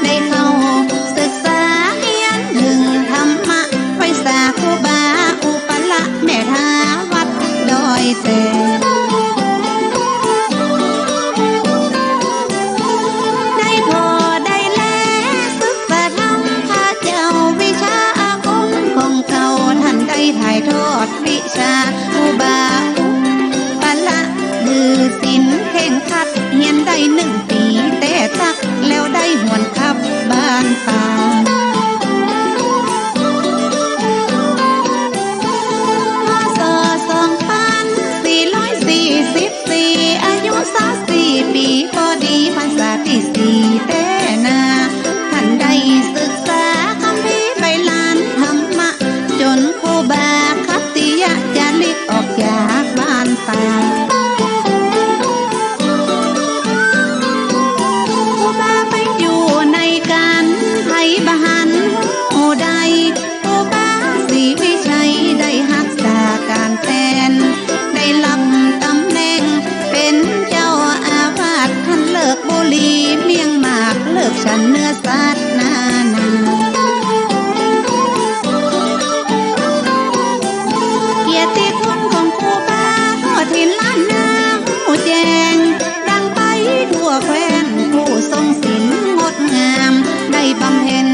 ได้เข้าศึกษาเรียนถึงธรรมะไว้สาครูบาอุปละแม่ทาวัดดอยเสได้พอได้แลศึกษาธรรมพระเจ้าวิชาอาคมของเขาท่านได้ถ่ายทอดวิชาอุบาอุปละดือศีลเข่งขัดเฮียนได้1 ปีแต่ตักแล้วได้หวนขับบ้านป่า2444อายุ34 ปีพอดีพรรษาที่4แต่นาท่านได้ศึกษาคัมภีร์ไปลานธรรมะจนครูบาคัตติยะจะลิกออกจากบ้านป่าครูบาไปอยู่ในการไทยบหันโอใดครูบาศรีวิชัยได้รักษาการแทนได้รับตำแหน่งเป็นเจ้าอาวาสท่านเลิกบุหรี่เมี่ยงหมากเลิกฉันเนื้อสัตว์นาเกียรติคุณของครูบาทั่วถิ่นล้านนาผู้แจงดังไปทั่วแคว้นผู้ทรงศีลงดงามได้บำเพ็ญ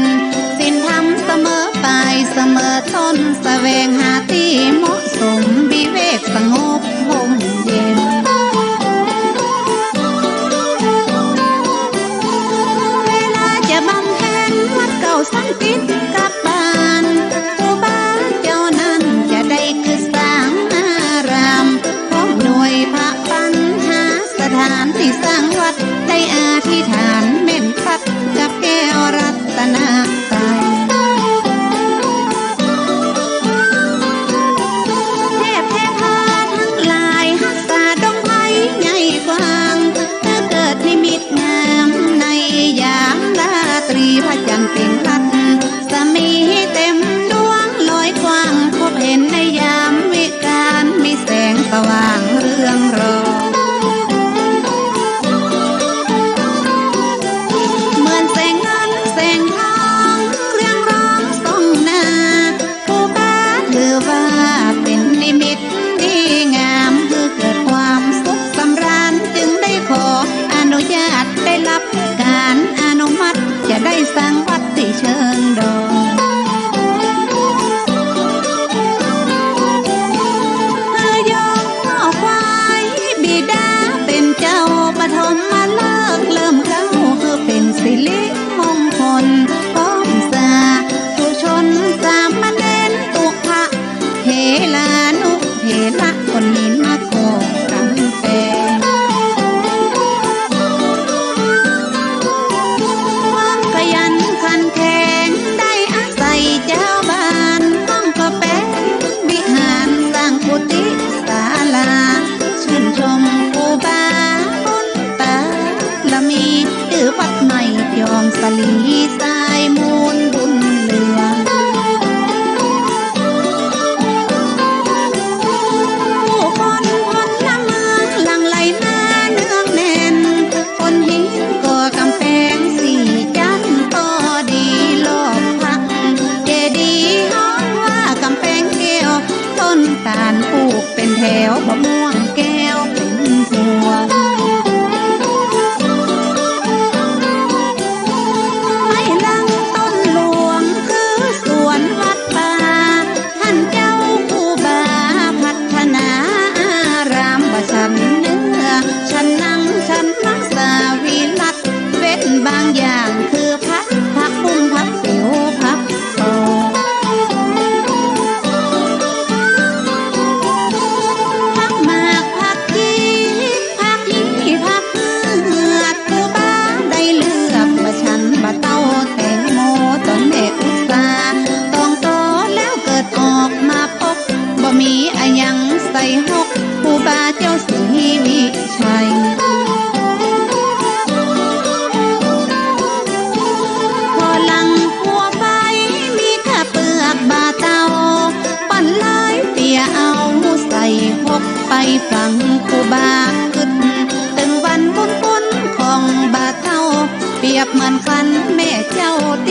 ศีลธรรมเสมอปลายเสมอต้นแสวงหาที่เหมาะสมวิเวกสงบห่มเย็นเวลาจะบำเพ็ญวัดเก่าสังติดกับบ้านครูบาเจ้านั้นจะได้คือสร้างอารามพร้อมหน่วยพระปัญหาสถานที่สร้างวัดได้อธิษฐานเม่นพัดกับแก้วรัตนาไตรพระจันทร์เปล่งพลัดสมีเต็มดวงลอยกว้างพบเห็นในยามวิกาลมีแสงสว่างเรืองรองเหมือนแสงเงินแสงทองเรือง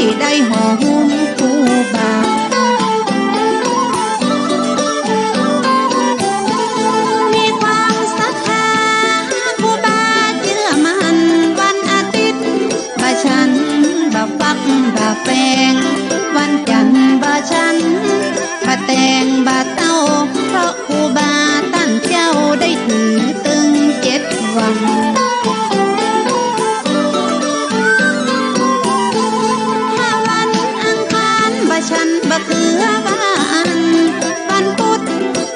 ที่ได้ห่อหุ้มครูบามีความศรัทธาครูบาเชื่อมันวันอาทิตย์บาฉันบาฟักบาแฟงวันจันทร์บาฉันบาแตงบาเต้าเพราะครูบาตั้งเจ้าได้ถือตึง7 วันฉันบะเขือบ้านวันพุธ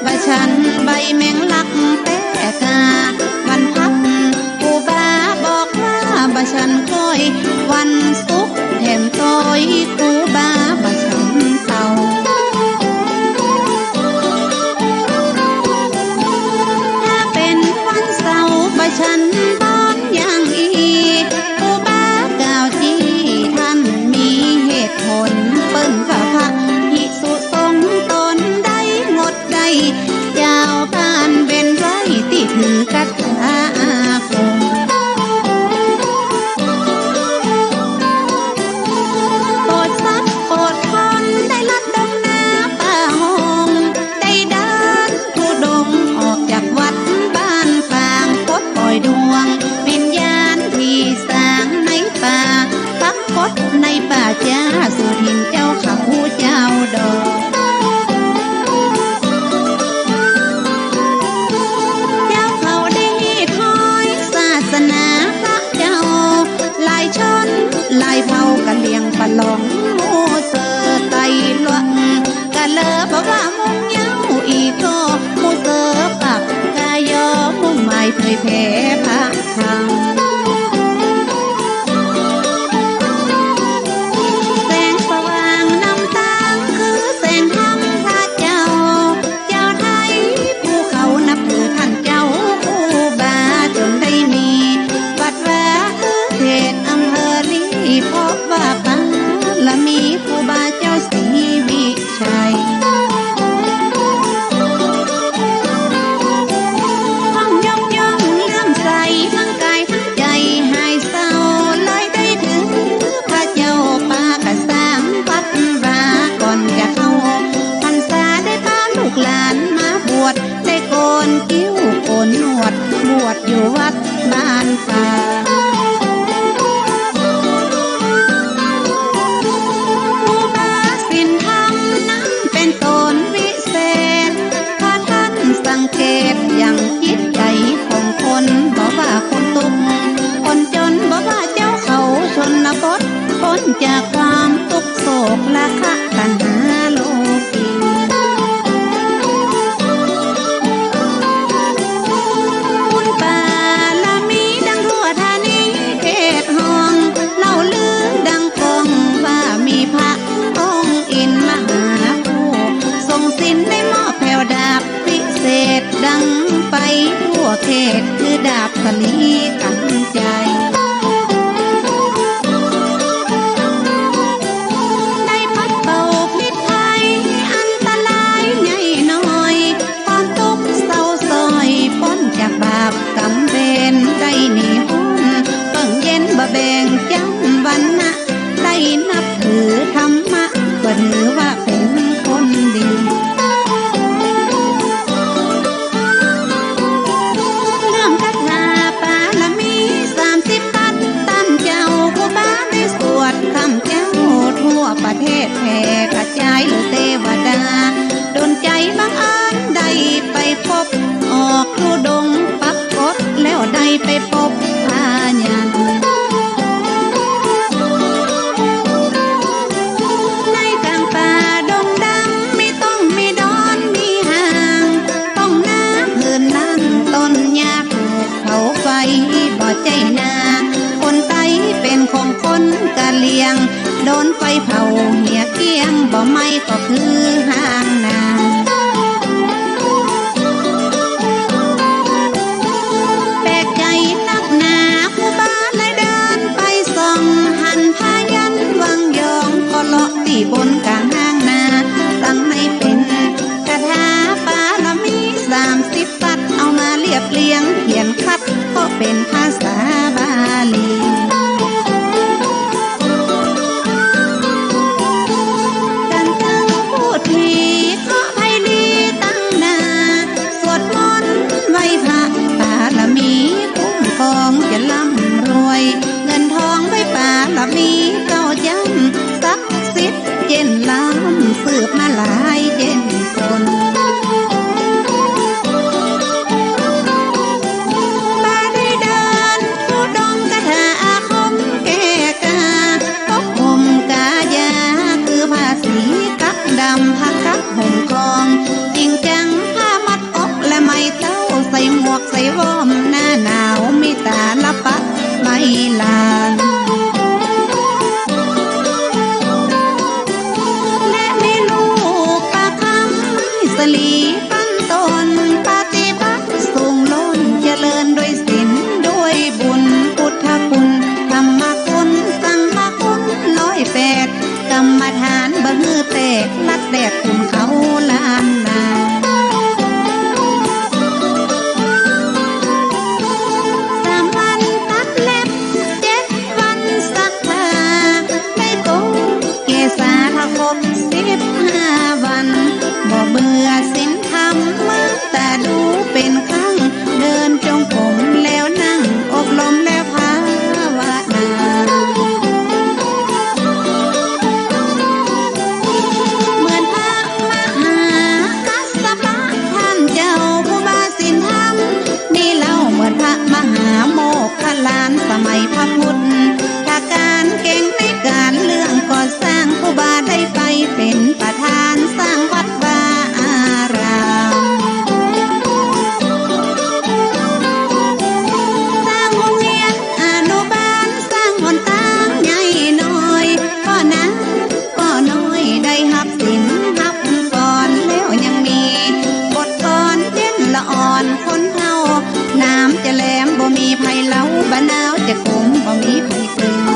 บะฉันใบแมงลักแป้กาวันพักครูบาบอกว่าบะฉันก้อยวันศุกร์แถมต้อยครูบาบะฉันเต่าถ้าเป็นวันเสาร์บะฉันตอนอย่างอีครูบากล่าวจี้ท่านมีเหตุผลเปิ้นกับพระภิกษุสงฆ์ตนได้งดได้ยาวผ่านเป็นไรติดถือกัตถาอาคมโปรดสัตว์โปรดคนได้ลัดดงนาป่าหงได้เดินทุดงออกจากวัดบ้านฟางพดปล่อยดวงวิญญาณที่สร้างในป่าพักพดในป่าจ้าสู่ถิ่นเจ้าเขาเจ้าดอกเจ้าเขาได้ถอยศาสนาพระเจ้าหลายชนหลายเผ่ากะเลียงปะหลงโมเสอไตหลวงกะเลอเพราะว่ามุงเย้าอีกก็โมเสอปักกายอมุ่งหมายเผยแผ่พระธรรมและมีครูบาเจ้าศรีวิชัยทั้งย่องเลื่อมใสทั้งกายทั้งใจหายเศร้าเลยได้ถึงพระเจ้าป่ากระสังวัดราก่อนจะเข้าพรรษาได้พาลูกหลานมาบวชได้โกนคิ้วโกนหนวดบวชอยู่วัดบ้านป่าสังเกตอย่างจิตใจของคนบอกว่าคนตุกคนจนบอกว่าเจ้าเขาชนบทพ้นจากความทุกข์โศกและคะตัณหาโลกีบุญบารมีดังรั่วธานีเขตห้องเล่าลือดังกองว่ามีพระองค์อินมหาผู้ทรงสินได้มอบแผ่วดาบเศษดังไปทั่วเขตคือดาบสลีกันใจได้พัดเป่าพิษภัยอันตรายใหญ่น้อยความทุกข์เศร้าซอยพ้นจากบาปกรรมเวรได้หนีหุ้นเบิ่งเย็นบ่แบ่งจำวันนะได้นับถือธรรมะก็ถือว่าเป็นคนดีประเทศแผ่กระจายหรือเทวดาดลใจบังเอิญได้ไปพบออกทุดงปักกดแล้วได้ไปพบพายันในกลางป่าดงดังไม่ต้องมีดอนมีห่างต้องน้ำเหินนั่นต้นหญ้าถูกเผาไฟบ่ใจนาคนไตเป็นของคนกะเลียงโดนไฟเผาเหี่ยเกี้ยงบ่ไม่ก็คือห้างนาแปลกใจนักหนาครูบาเลยเดินไปส่องหันพายันวังยองก็เลาะที่บนกลางห้างนาตั้งให้เป็นคาถาบารมี30 ปัดเอามาเรียบเรียงเขียนคัดก็เป็นภาษาบาลี แหลมบ่มีไผเล้าบ้านนาวจะคมบ่มีไผกลืน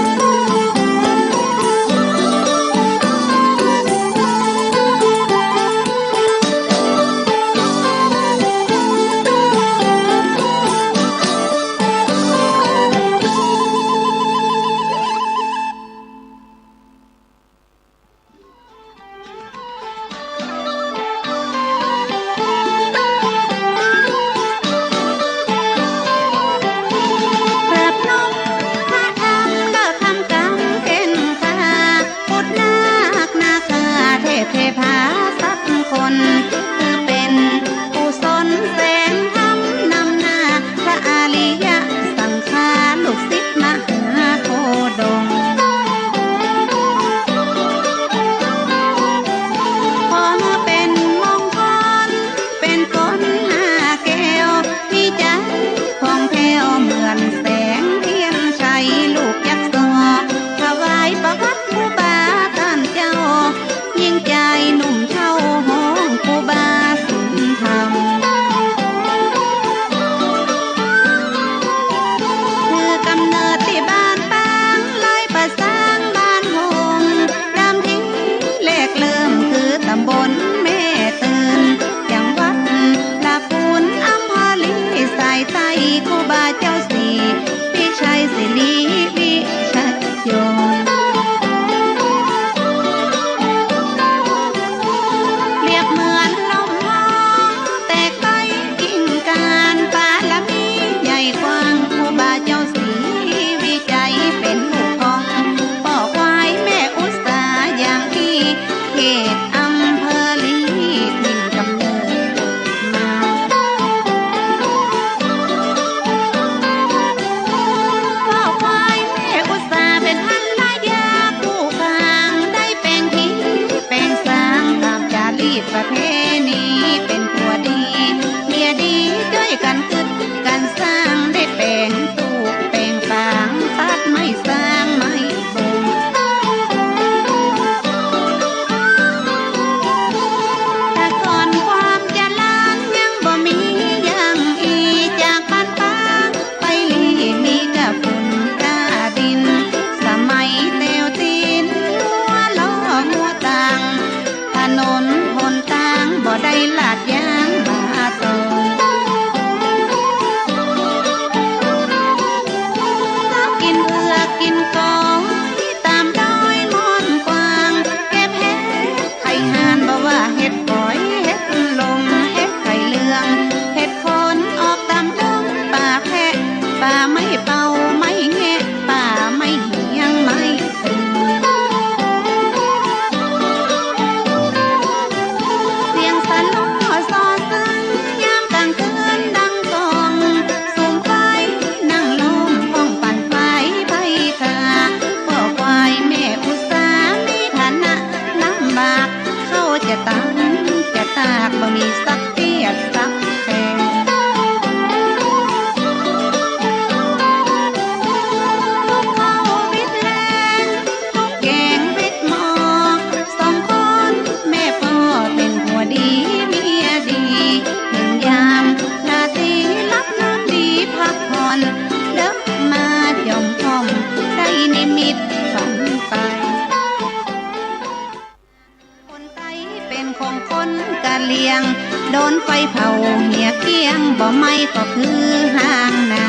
โดนไฟเผาเหี่ยเกี้ยงบ่ไม่ก็คือห้างนา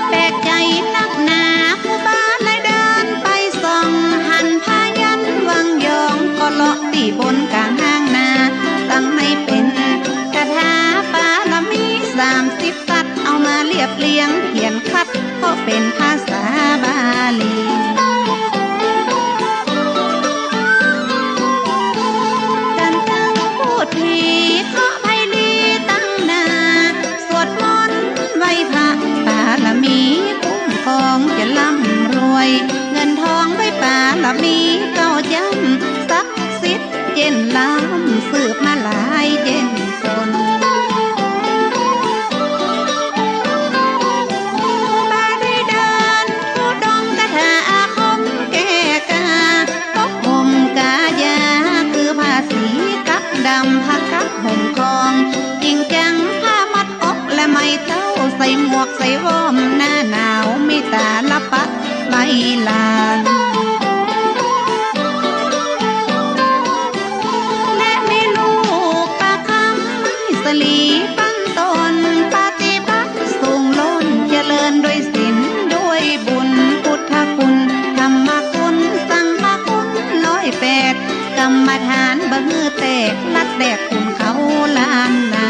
แปลกใจนักหนาผู้บ้านเลยเดินไปส่องหันพายันวังยองก็เลาะตีบนกลางห้างนาตั้งให้เป็นคาถาปาลมี30 สัตว์เอามาเรียบเรียงเขียนคัดก็เป็นภาษาบาลีจะร่ำรวยเงินทองไว้ป่าละมีเก้าจำศักดิ์สิทธิ์เจนล้ำสืบมาหลายเจนคนบาได้เดินทุดงคาถาอาคมแก่กาพกห่มกายาคือผ้าสีกักดำผ้ากักห่ม วกใส่ว้อมหน้าหนาวมีตาละปะใบลานและมีลูกตาคำไม่สลีปั้นตนปฏิบัติสูงล้นเจริญด้วยศีลด้วยบุญพุทธคุณธรรมคุณสังฆคุณ108กรรมฐานบ่ฮือแตกลัดแดกคุณเขาล้านนา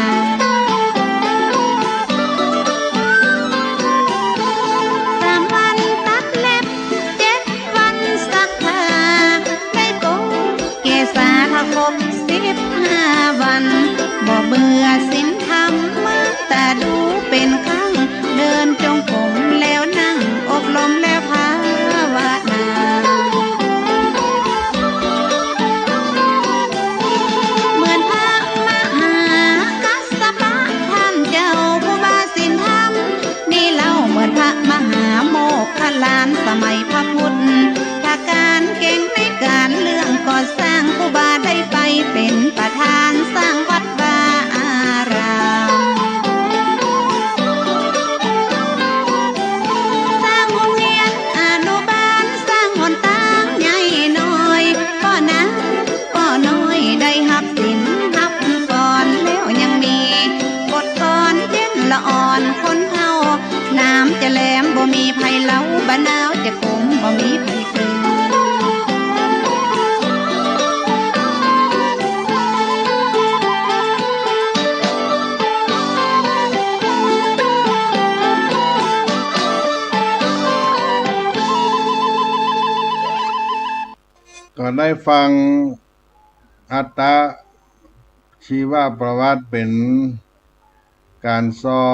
3 วันตัดเล็บ7 วันสักผ้าได้โกเกษาถ้าครบ15 วันบ่เบื่อศีลธรรมมาแต่ดูเป็นครั้งเดินจงกรมแล้วนั่งอบรมแล้วภาวนาเหมือนพระมหากัสสปะท่านเจ้าผู้บาศีลธรรมนี่เล่าเหมือนพระมหาโมคคัลลานสมัยพระพุทธถ้าการเก่งในการเรื่องก่อสร้างผู้บาได้ไปเป็นประธานสร้างวัดวาอารามสร้างโรงเรียนอนุบาลสร้างหนทางใหญ่น้อยก็นะก็น้อยได้หับสินหับก่อนแล้วยังมีบทกลอนเย็นละอ่อนคนเฮาน้ำจะแหลมบ่มีไผเล้าบ้านาวจะคมบ่มีไผคืนก็ได้ฟังอัตตชีวประวัติเป็นการซอ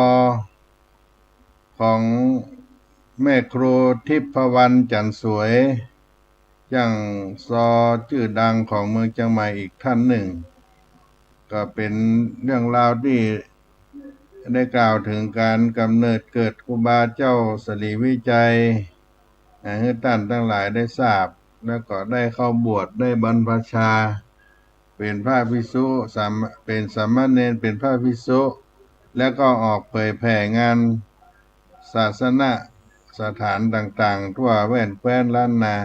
ของแม่ครูทิพวรรณจันทร์สวยยังซอชื่อดังของเมืองเชียงใหม่อีกท่านหนึ่งก็เป็นเรื่องราวที่ได้กล่าวถึงการกำเนิดเกิดครูบาเจ้าสลีวิจัยให้ท่านทั้งหลายได้ทราบแล้วก็ได้เข้าบวชได้บรรพชาเป็นพระภิกษุเป็นสามเณรเป็นพระภิกษุแล้วก็ออกเผยแผ่งานศาสนาสถานต่างๆทั่วแว่นแคว้นล้านนา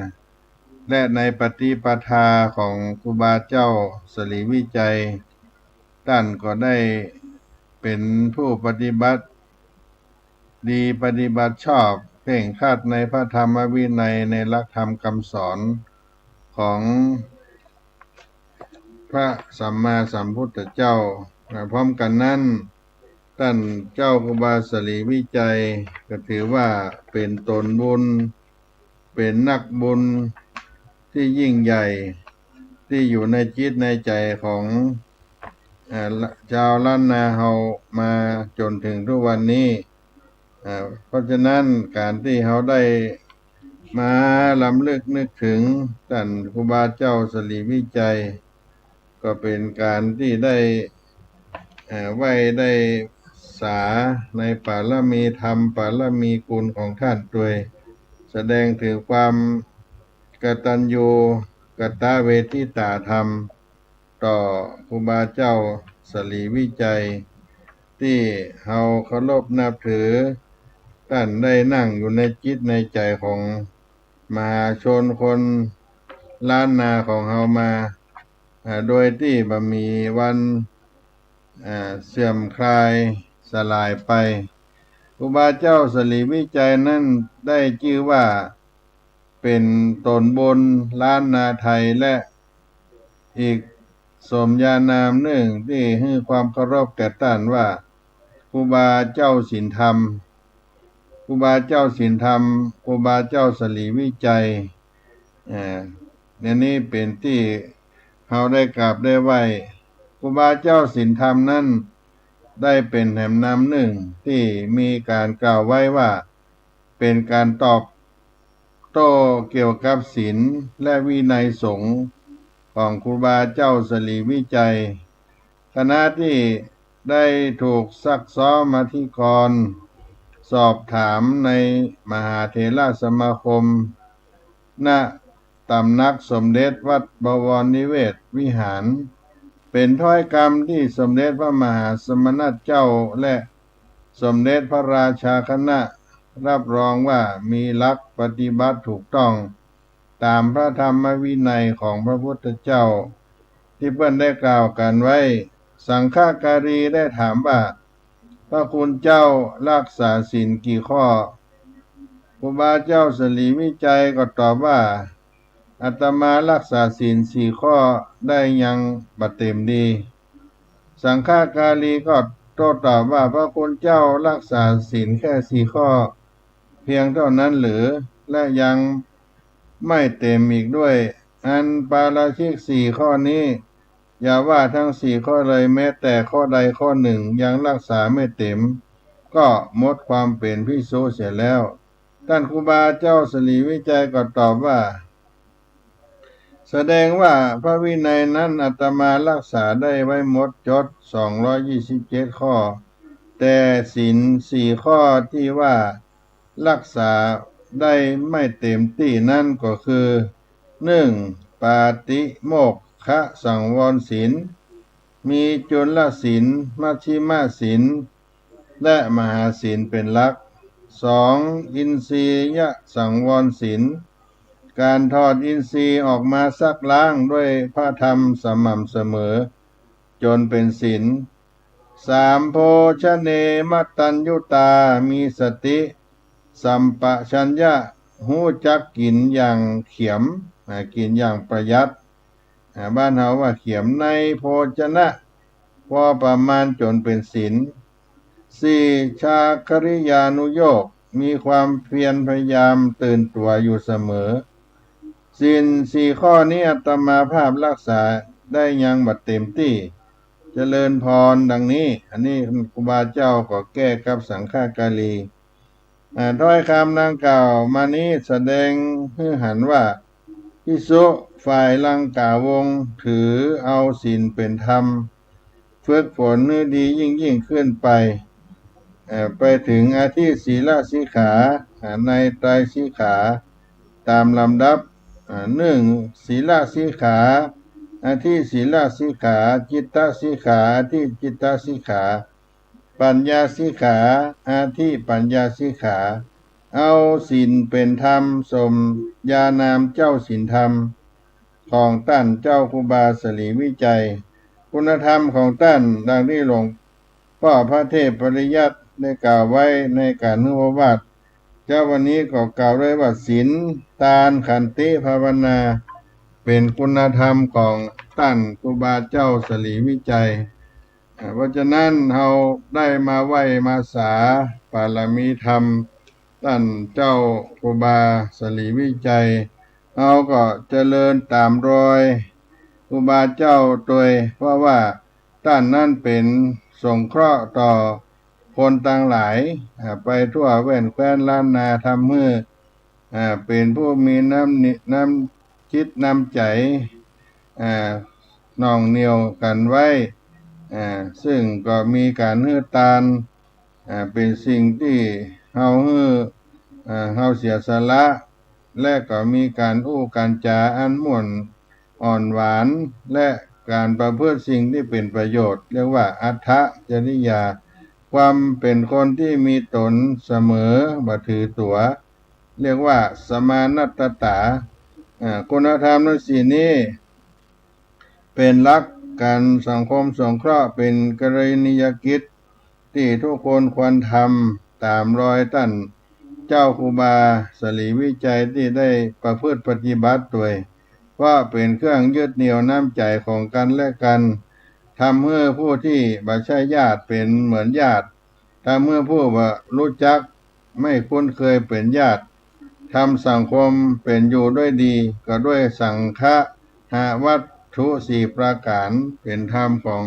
และในปฏิปทาของครูบาเจ้าสลีวิจัยท่านก็ได้เป็นผู้ปฏิบัติดีปฏิบัติชอบเคร่งครัดในพระธรรมวินัยในหลักธรรมคำสอนของพระสัมมาสัมพุทธเจ้าพร้อมกันนั้นท่านเจ้าครูบาสลีวิจัยก็ถือว่าเป็นตนบุญเป็นนักบุญที่ยิ่งใหญ่ที่อยู่ในจิตในใจของชาวล้านนาเฮามาจนถึงทุกวันนี้เพราะฉะนั้นการที่เขาได้มาลำลึกนึกถึงท่านครูบาเจ้าสลีวิจัยก็เป็นการที่ได้ไว้ได้สาในปารมีธรรมปารมีคุณของท่านด้วยแสดงถึงความกตัญญูกตเวทิตาธรรมต่อครูบาเจ้าสลีวิจัยที่เฮาเคารพนับถือท่านได้นั่งอยู่ในจิตในใจของมหาชนคนล้านนาของเฮามาโดยที่บ่มีวันเสื่อมคลายสลายไปครูบาเจ้าสลีวิจัยนั้นได้ชื่อว่าเป็นตนบนล้านนาไทยและอีกสมญานามหนึ่งที่ให้ความเคารพแก่ท่านว่าครูบาเจ้าศีลธรรมครูบาเจ้าศีลธรรมครูบาเจ้าสลีวิจัยนี่เป็นที่เราได้กราบได้ไหว้ครูบาเจ้าศีลธรรมนั้นได้เป็นแห่งนำหนึ่งที่มีการกล่าวไว้ว่าเป็นการตอบโต้เกี่ยวกับศีลและวินัยสงฆ์ของครูบาเจ้าสลีวิจัยคณะที่ได้ถูกซักซ้อมอธิกรณ์สอบถามในมหาเถรสมาคมณตำนักสมเด็จวัดบวรนิเวศวิหารเป็นถ้อยคำที่สมเด็จพระมหาสมณเจ้าและ สมเด็จพระราชาคณะรับรองว่ามีหลักปฏิบัติถูกต้องตามพระธรรมวินัยของพระพุทธเจ้าที่เพิ่นได้กล่าวกันไว้สังฆาการีได้ถามว่าพระคุณเจ้ารักษาศีลกี่ข้อครูบาเจ้าสลีวิจัยก็ตอบว่าอาตมารักษาศีล4 ข้อได้ยังบ่เต็มดีสังฆาการีก็โต้ตอบว่าพระคุณเจ้ารักษาศีลแค่4 ข้อเพียงเท่านั้นหรือและยังไม่เต็มอีกด้วยอันปาราชิก4 ข้อนี้อย่าว่าทั้ง4 ข้อเลยแม้แต่ข้อใดข้อหนึ่งยังรักษาไม่เต็มก็หมดความเป็นภิกษุเสียแล้วท่านครูบาเจ้าสลีวิจัยก็ตอบว่าแสดงว่าพระวินัยนั้นอาตมารักษาได้ไว้หมดจด227 ข้อแต่ศีล4 ข้อที่ว่ารักษาได้ไม่เต็มที่นั่นก็คือ 1. ปาติโมกขสังวรศีลมีจุลศีลมัชฌิมศีลและมหาศีลเป็นหลัก 2. อินทรียสังวรศีลการทอดอินทรีย์ออกมาซักล้างด้วยพระธรรมสม่ำเสมอจนเป็นศีล 3. โภชเนมัตตัญญุตามีสติสัมปชัญญะหูจักกินอย่างเขียมกินอย่างประหยัดบ้านเฮาว่าเขียมในโภชนะพอประมาณจนเป็นศีล 4. ชาคริยานุโยคมีความเพียรพยายามตื่นตัวอยู่เสมอศีล4 ข้อนี้อาตมาภาพรักษาได้ยังบ่เต็มที่เจริญพรดังนี้อันนี้ครูบาเจ้าก็แก้กับสังฆาการีถ้อยคำดังกล่าวมานี้แสดงให้เห็นว่าภิกษุฝ่ายลังกาวงถือเอาศีลเป็นธรรมฝึกฝนให้ดียิ่งขึ้นไปถึงอาทิศีลสิกขาในไตรสิกขาตามลำดับ1. ศีลสิกขาอาทิศีลสิกขาจิตตสิกขาอาทิจิตตสิกขาปัญญาสิกขาอาทิปัญญาสิกขาเอาศีลเป็นธรรมสมญานามเจ้าศีลธรรมของท่านเจ้าครูบาสลีวิจัยคุณธรรมของท่านดังที่หลวงพ่อพระเทพปริยัติได้กล่าวไว้ในการนุวาทเจ้าวันนี้ก็กล่าวไว้ว่าศีลทานขันติภาวนาเป็นคุณธรรมของท่านครูบาเจ้าสลีวิจัยเพราะฉะนั้นเราได้มาไหว้มาสาปารมีธรรมท่านเจ้าครูบาสลีวิจัยเราก็เจริญตามรอยครูบาเจ้าโดยเพราะว่าท่านนั้นเป็นสงเคราะห์ต่อคนต่างหลายไปทั่วแว่นแคว้นล้านนาทำมือเป็นผู้มีน้ำจิตน้ำใจน่องเหนียวกันไว้ซึ่งก็มีการฮื้อตานเป็นสิ่งที่เฮาเสียสละและก็มีการอู้การจาอันม่วนอ่อนหวานและการประพฤติสิ่งที่เป็นประโยชน์เรียกว่าอัตถจริยาความเป็นคนที่มีตนเสมอบ่ถือตัวเรียกว่าสมานัตตาคุณธรรมในสี่นี้เป็นหลักการสังคมสงเคราะห์เป็นกรณียกิจที่ทุกคนควรทำตามรอยท่านเจ้าครูบาสลีวิจัยที่ได้ประพฤติปฏิบัติด้วยว่าเป็นเครื่องยึดเหนี่ยวน้ำใจของกันและกันทำเมื่อผู้ที่บ่ใช่ญาติเป็นเหมือนญาติทำเมื่อผู้บ่รู้จักไม่คุ้นเคยเป็นญาติทำสังคมเป็นอยู่ด้วยดีก็ด้วยสังฆะวัตถุ4 ประการเป็นธรรมของ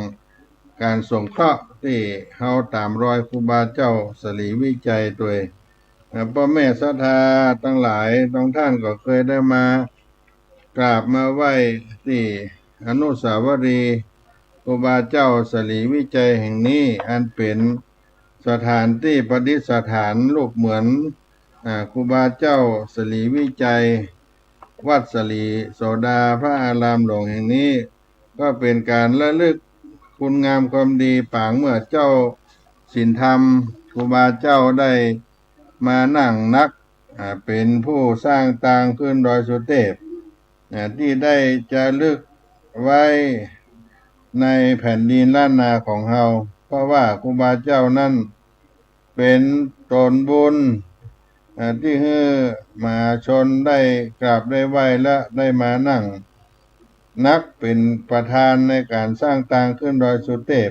การสงเคราะห์ที่เฮาตามรอยครูบาเจ้าสลีวิจัยด้วยพ่อแม่ศรัทธาทั้งหลายบางท่านก็เคยได้มากราบมาไหว้ที่อนุสาวรีย์ครูบาเจ้าสลีวิจัยแห่งนี้อันเป็นสถานที่ประดิษฐานรูปเหมือนครูบาเจ้าสลีวิจัยวัดสลีโสดาพระอารามหลวงแห่งนี้ก็เป็นการระลึกคุณงามความดีปางเมื่อเจ้าศีลธรรม ครูบาเจ้าได้มานั่งนักเป็นผู้สร้างตางขึ้นดอยสุเทพที่ได้จะลึกไว้ในแผ่นดินล้านนาของเฮาเพราะว่าครูบาเจ้านั้นเป็นตนบุญที่ให้มหาชนได้กราบได้ไหว้และได้มานั่งนักเป็นประธานในการสร้างตางขึ้นดอยสุเทพ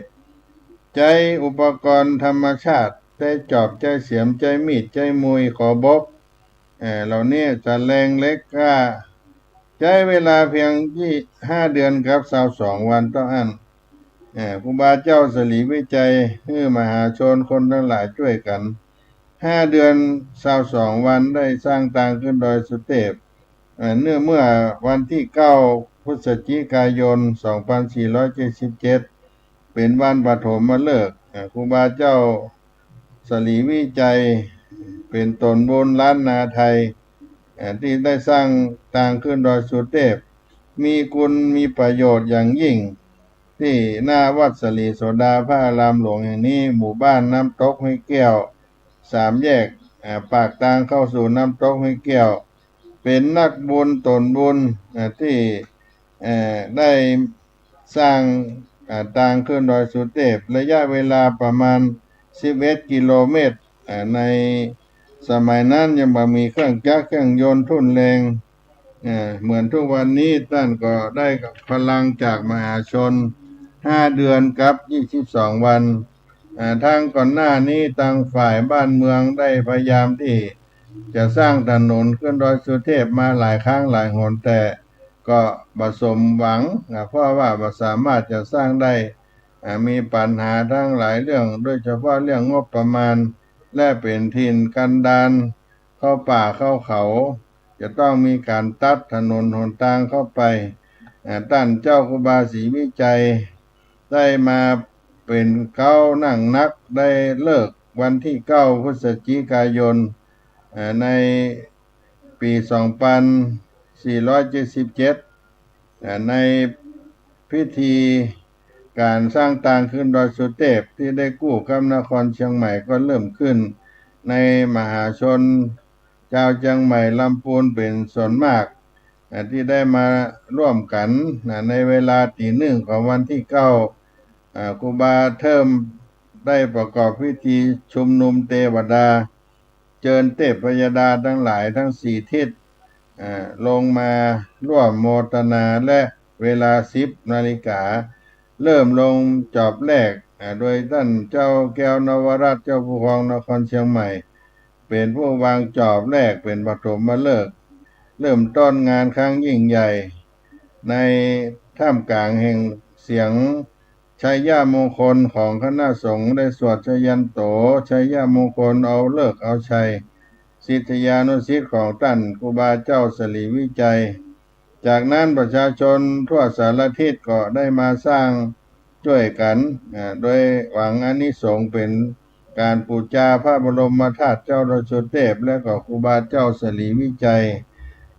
ใจอุปกรณ์ธรรมชาติใจจอบใจเสียมใจมีดใจมุยขอบกเหล่านี้จะแรงเล็กก็ใช้เวลาเพียง5 เดือนครับ22 วันต่ออันครูบาเจ้าสลีวิจัยให้มหาชนคนทั้งหลายช่วยกัน5 เดือน22 วันได้สร้างตางขึ้นดอยสุเทพเมื่อวันที่9 พฤศจิกายน 2477เป็นวันปฐมฤกษ์ครูบาเจ้าสลีวิจัยเป็นตนบุญล้านนาไทยที่ได้สร้างตางขึ้นดอยสุเทพมีคุณมีประโยชน์อย่างยิ่งที่หน้าวัดสลีโสดาพระอารามหลวงแห่งนี้หมู่บ้านน้ำตกห้วยแก้ว3 แยกปากทางเข้าสู่น้ำตกห้วยแก้วเป็นนักบุญตนบุญที่ได้สร้างตางขึ้นดอยสุเทพระยะเวลาประมาณ11 กิโลเมตรในสมัยนั้นยังไม่มีเครื่องจักรเครื่องยนต์ทุ่นแรงเหมือนทุกวันนี้ท่านก็ได้พลังจากมหาชน5 เดือนกับ22 วันทางก่อนหน้านี้ทางฝ่ายบ้านเมืองได้พยายามที่จะสร้างถนนขึ้นดอยสุเทพมาหลายครั้งหลายหนแต่ก็บ่สมหวังเพราะว่าบ่สามารถจะสร้างได้มีปัญหาทั้งหลายเรื่องโดยเฉพาะเรื่องงบประมาณและเป็นถิ่นกันดารเข้าป่าเข้าเขาจะต้องมีการตัดถนนหนทางเข้าไปท่านเจ้าครูบาศรีวิจัยได้มาเป็นนั่งนักได้เลิกวันที่9 พฤศจิกายนในปี2477ในพิธีการสร้างตางขึ้นดอยสุเทพที่ได้กู้กับนครเชียงใหม่ก็เริ่มขึ้นในมหาชนชาวเชียงใหม่ลำพูนเป็นส่วนมากที่ได้มาร่วมกันในเวลาตี 1ของวันที่9ครูบาเทิมได้ประกอบพิธีชุมนุมเทวดาเชิญเทพยดาทั้งหลายทั้ง4 ทิศลงมาร่วมโมทนาและเวลา10 นาฬิกาเริ่มลงจอบแรกโดยท่านเจ้าแก้วนวรัตน์เจ้าผู้ครองนครเชียงใหม่เป็นผู้วางจอบแรกเป็นปฐมฤกษ์เริ่มต้นงานครั้งยิ่งใหญ่ในท่ามกลางแห่งเสียงชัยยมงคลของคณะสงฆ์ได้สวดชยันโตชัยยมงคลเอาเลิกเอาชัยศิษยานุศิษย์ของท่านครูบาเจ้าสลีวิจัยจากนั้นประชาชนทั่วสารทิศก็ได้มาสร้างช่วยกันโดยหวังอานิสงส์เป็นการปูชาพระบรมธาตุเจ้าดอยสุเทพและก็ครูบาเจ้าสลีวิจัย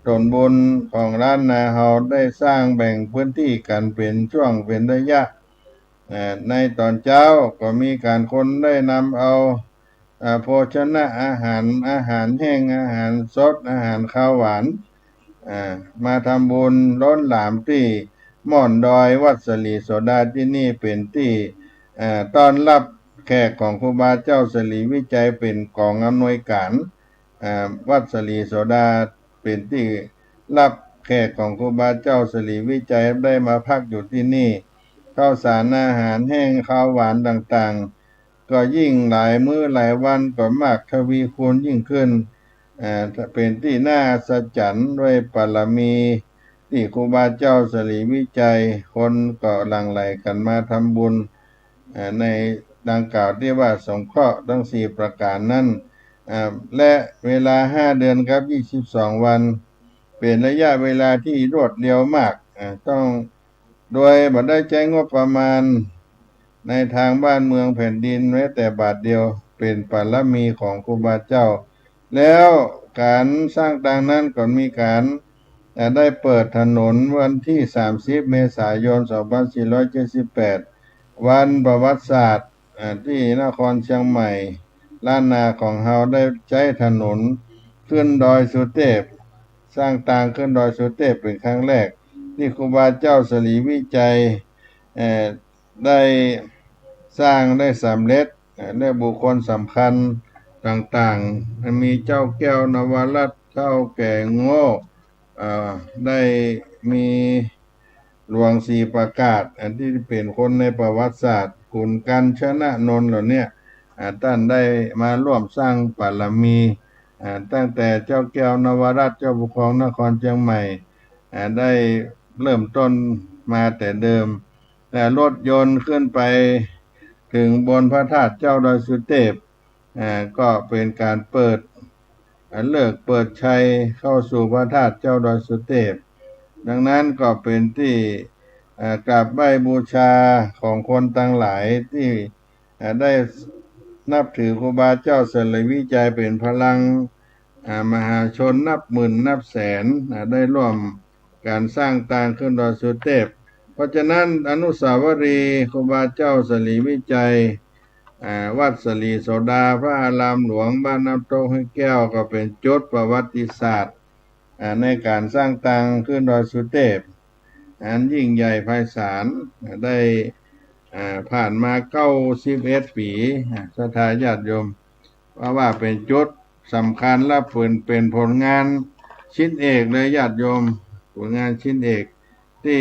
ตนบุญของล้านนาเฮาได้สร้างแบ่งพื้นที่กันเป็นช่วงเป็นระยะในตอนเช้าก็มีการคนได้นำเอาโภชนะอาหารแห้งอาหารสดอาหารข้าวหวานมาทำบุญล้นหลามที่ม่อนดอยวัดสลีโสดาที่นี่เป็นที่ต้อนรับแขกของครูบาเจ้าสลีวิจัยเป็นกองอำนวยการวัดสลีโสดาเป็นที่รับแขกของครูบาเจ้าสลีวิจัยได้มาพักอยู่ที่นี่ข้าวสารอาหารแห้งข้าวหวานต่างๆก็ยิ่งหลายมื้อหลายวันก็มากทวีคูณยิ่งขึ้นเป็นที่น่าสัจจรรย์ด้วยบารมีที่ครูบาเจ้าสลีวิจัยคนก็หลั่งไหลกันมาทำบุญในดังกล่าวที่ว่าสงเคราะห์ทั้ง4 ประการนั้นและเวลา5 เดือนครับ22 วันเป็นระยะเวลาที่รวดเร็วมากต้องโดยบ่ได้ใช้งบประมาณในทางบ้านเมืองแผ่นดินแม้แต่บาทเดียวเป็นบารมีของครูบาเจ้าแล้วการสร้างตางนั้นก็มีการได้เปิดถนนวันที่30 เมษายน 2478วันประวัติศาสตร์ที่นครเชียงใหม่ ล้านนาของเฮาได้ใช้ถนนขึ้นดอยสุเทพสร้างทางขึ้นดอยสุเทพเป็นครั้งแรกที่ครูบาเจ้าศรีวิจัยได้สร้างได้สำเร็จได้บุคคลสำคัญต่างๆมีเจ้าแก้วนวรัตน์เจ้าแก่โง่ได้มีหลวงศรีประกาศที่เป็นคนในประวัติศาสตร์ขุนกันชนะนนท์เหล่านี้ท่านได้มาร่วมสร้างบารมีตั้งแต่เจ้าแก้วนวรัตน์เจ้าปกครองนครเชียงใหม่ได้เริ่มต้นมาแต่เดิมแต่รถยนต์ขึ้นไปถึงบนพระธาตุเจ้าดอยสุเทพก็เป็นการเปิดเลิกเปิดชัยเข้าสู่พระธาตุเจ้าดอยสุเทพดังนั้นก็เป็นที่กราบไหว้บูชาของคนต่างหลายที่ได้นับถือครูบาเจ้าศรีวิจัยเป็นพลังมหาชนนับหมื่นนับแสนได้ร่วมการสร้างทางขึ้นดอยสุเทพเพราะฉะนั้นอนุสาวรีย์ครูบาเจ้าศรีวิจัยวัดศรีโสดาพระอารามหลวงบ้านน้ำตกห้วยแก้วก็เป็นจุดประวัติศาสตร์ในการสร้างทางขึ้นดอยสุเทพอันยิ่งใหญ่ไพศาลได้ผ่านมา91 ปีศรัทธาญาติโยมว่าเป็นจุดสำคัญและเป็นผลงานชิ้นเอกเลยญาติโยมผลงานชิ้นเอกที่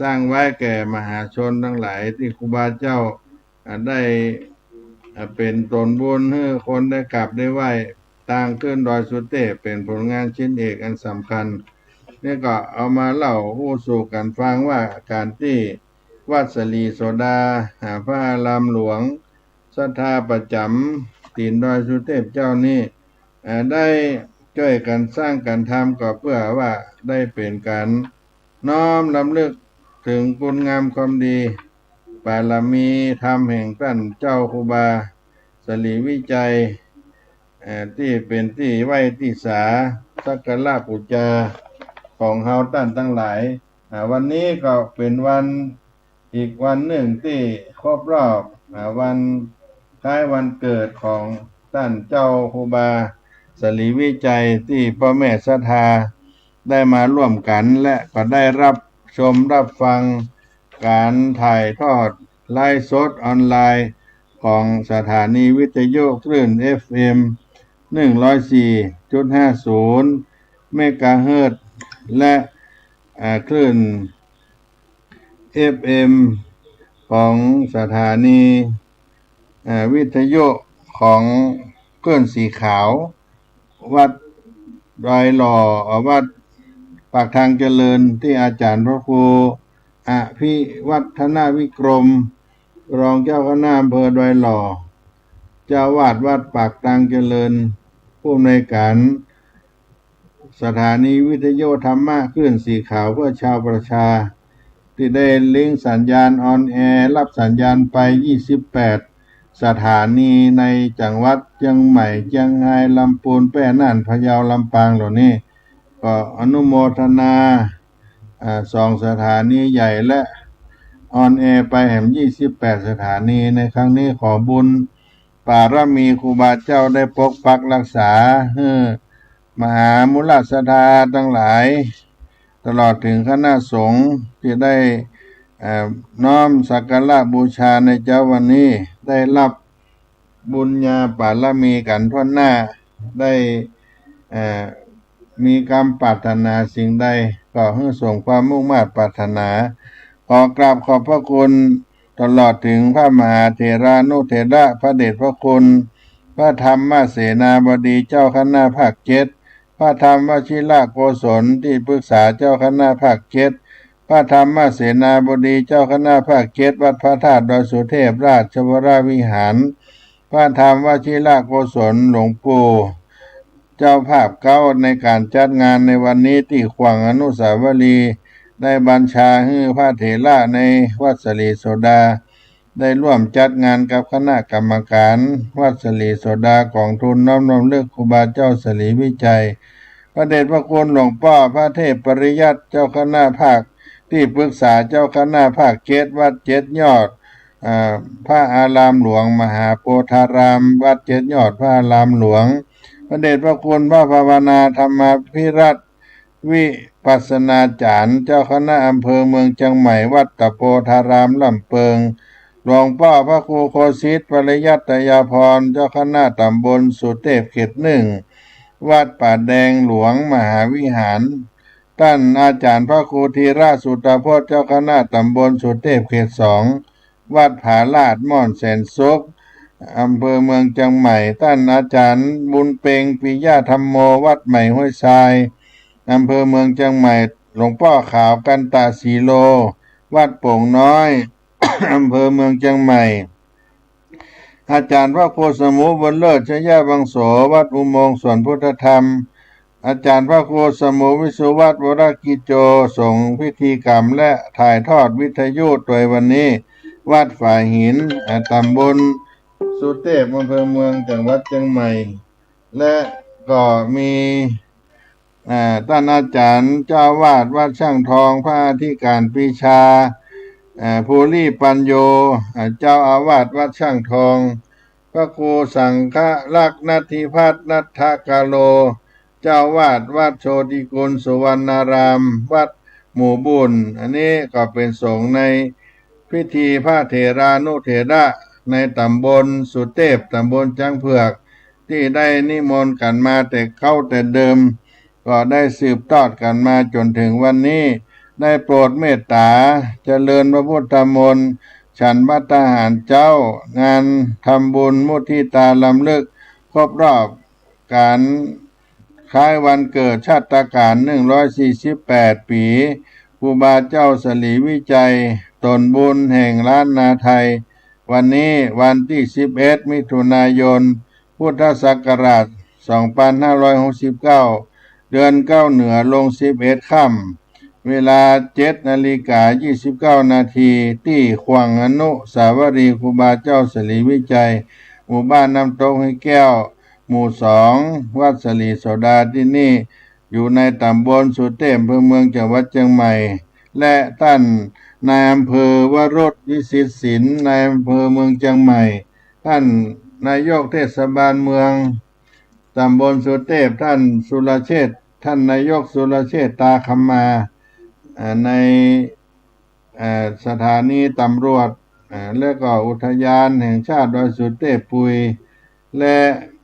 สร้างไว้แก่มหาชนทั้งหลายที่ครูบาเจ้าได้เป็นตนบุญให้คนได้กราบได้ไหว้ทางขึ้นดอยสุเทพเป็นผลงานชิ้นเอกอันสำคัญนี่ก็เอามาเล่าผู้สู่กันฟังว่าการที่วัดศรีโสดาพระอารามหลวงศรัทธาประจำตีนดอยสุเทพเจ้านี้ได้ช่วยกันสร้างกันทำก็เพื่อว่าได้เป็นการน้อมรำลึกถึงคุณงามความดีบารมีธรรมแห่งท่านเจ้าครูบาศรีวิจัยที่เป็นที่ไหว้ที่สาสักการะบูชาของเฮาท่านทั้งหลายวันนี้ก็เป็นวันอีกวันหนึ่งที่ครบรอบวันคล้ายวันเกิดของท่านเจ้าครูบาศรีวิจัยที่พ่อแม่ศรัทธาได้มาร่วมกันและก็ได้รับชมรับฟังการถ่ายทอดไลฟ์สดออนไลน์ของสถานีวิทยุคลื่น FM 104.50 เมกะเฮิรตซ์และคลื่น FM ของสถานีวิทยุของคลื่นสีขาววัดดอยหล่อวัดปากทางเจริญที่อาจารย์พระครูอภิวัฒนาวิกรมรองเจ้าคณะอำเภอดอยหล่อเจ้าวาดวัดปากทางเจริญผู้อำนวยการสถานีวิทยุธรรมะคลื่นสีขาวเพื่อชาวประชาที่ได้ลิงก์สัญญาณออนแอร์รับสัญญาณไป28สถานีในจังหวัดเชียงใหม่เชียงรายลำพูนแพร่น่านพะเยาลำปางเหล่านี้ก็อนุโมทนา2สถานีใหญ่และออนแอร์ไปแห่ง28สถานีในครั้งนี้ขอบุญบารมีครูบาเจ้าได้ปกปักรักษามหามุลศรัทธาทั้งหลายตลอดถึงคณะสงฆ์ที่ได้น้อมสักการะบูชาในเจ้าวันนี้ได้รับบุญญาบารมีกันทั่วหน้าได้มีกรรมปรารถนาสิ่งใดก็ให้ส่งความมุ่งมั่นปรารถนาขอกราบขอบพระคุณตลอดถึงพระมหาเถรานุเถระพระเดชพระคุณพระธรรมเสนาบดีเจ้าคณะภาค7พระธรรมวชิระโกศลที่ปรึกษาเจ้าคณะภาค7พระธรรมเสนาบดีเจ้าคณะภาค7วัดพระธาตุดอยสุเทพราชวรวิหารพระธรรมวชิระโกศลหลวงปู่เจ้าภาพเก้าในการจัดงานในวันนี้ที่ขวางอนุสาวรีย์ได้บัญชาให้พระเถระในวัดศรีโสดาได้ร่วมจัดงานกับคณะกรรมการวัดศรีโสดากองทุนน้อมรำลึกครูบาเจ้าศรีวิจัยพระเดชพระคุณหลวงพ่อพระเทพปริยัติเจ้าคณะภาคที่ปรึกษาเจ้าคณะภาค7วัด7ยอด พระอารามหลวงมหาโพธารามวัดเจ็ดยอดพระอารามหลวงพระเดชพระคุณพระภาวนาธรรมภิรัตน์วิปัสสนาจารย์เจ้าคณะอำเภอเมืองเชียงใหม่วัดตะโพธารามลำเปิงหลวงพ่อพระครูโคสิทธิ์ปริยัตยาภรณ์เจ้าคณะตำบลสุเทพเขตหนึ่งวัดป่าแดงหลวงมหาวิหารท่านอาจารย์พระครูธีระสุตโพธิ์เจ้าคณะตำบลสุเทพเขตสองวัดผาลาดม่อนแสนสุขอำเภอเมืองเชียงใหม่ท่านอาจารย์บุญเปงปิยะธรรมโมวัดใหม่ห้วยทรายอำเภอเมืองเชียงใหม่หลวงพ่อขาวกันตาสีโลวัดโป่งน้อย อำเภอเมืองเชียงใหม่อาจารย์พระโคสมุบนเลิศชยบังโสวัดอุโมงค์สวนพุทธธรรมอาจารย์พระโคสมุวิสุวัตวรกิจโจส่งพิธีกรรมและถ่ายทอดวิทยุโดยวันนี้วัดฝ่ายหินตำบลสุเทพอำเภอเมืองจังหวัดเชียงใหม่และก็มีท่านอาจารย์เจ้าวาดวัดช่างทองพระอธิการปรีชาภูริปัญโยเจ้าอาวาสวัดช่างทองพระครูสังฆลักษณ์นัทธิพัฒน์นัทธกาโลเจ้าวาดวัดโชติกุลสุวรรณารามวัดหมู่บุญอันนี้ก็เป็นสงฆ์ในพิธีพระเถรานุเถระในตำบลสุเทพตำบลจังเผือกที่ได้นิมนต์กันมาแต่เดิมก็ได้สืบทอดกันมาจนถึงวันนี้ได้โปรดเมตตาเจริญพระพุทธมนต์ฉันภัตตาหารเจ้างานทำบุญมุทิตาลำลึกครบรอบการคล้ายวันเกิดชาติการ148 ปีครูบาเจ้าสลีวิจัยตนบุญแห่งล้านนาไทยวันนี้วันที่11 มิถุนายนพุทธศักราช2569เดือน9เหนือลง11ค่ำเวลา7:29 นาทีที่ขวางอนุสาวรีย์ครูบาเจ้าสลีวิจัยหมู่บ้านน้ำตกห้วยแก้วหมู่2วัดสลีโสดาที่นี่อยู่ในตำบลสุเทพอำเภอเมืองจังหวัดเชียงใหม่และท่านนายอำเภอวรสวิสิตศิลป์นายอำเภอเมืองเชียงใหม่ท่านนายกเทศบาลเมืองตำบลสุเทพท่านสุรเชษฐ์ท่านนายกสุรเชษฐ์ตาคำมาในสถานีตำรวจและก็อุทยานแห่งชาติดอยสุเทพปุยและ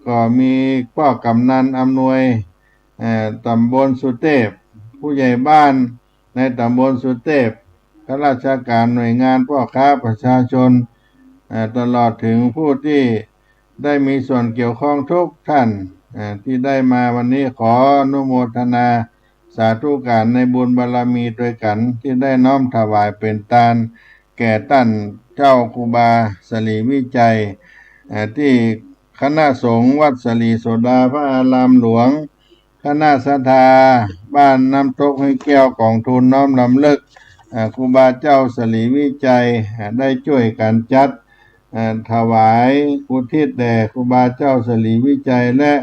ก็มีป้อกำนันอำนวยตำบลสุเทพผู้ใหญ่บ้านในตำบลสุเทพข้าราชการหน่วยงานพ่อค้าประชาชนตลอดถึงผู้ที่ได้มีส่วนเกี่ยวข้องทุกท่านที่ได้มาวันนี้ขออนุโมทนาสาธุการในบุญบารมีด้วยกันที่ได้น้อมถวายเป็นทานแก่ท่านเจ้าครูบาสลีวิจัยที่คณะสงฆ์วัดสลีโสดาพระอารามหลวงคณะศรัทธาบ้านน้ำตกห้วยแก้วกองทุนน้อมรำลึกครูบาเจ้าสลีวิจัยได้ช่วยกันจัดถวายอุทิศแด่ครูบาเจ้าสลีวิจัยและ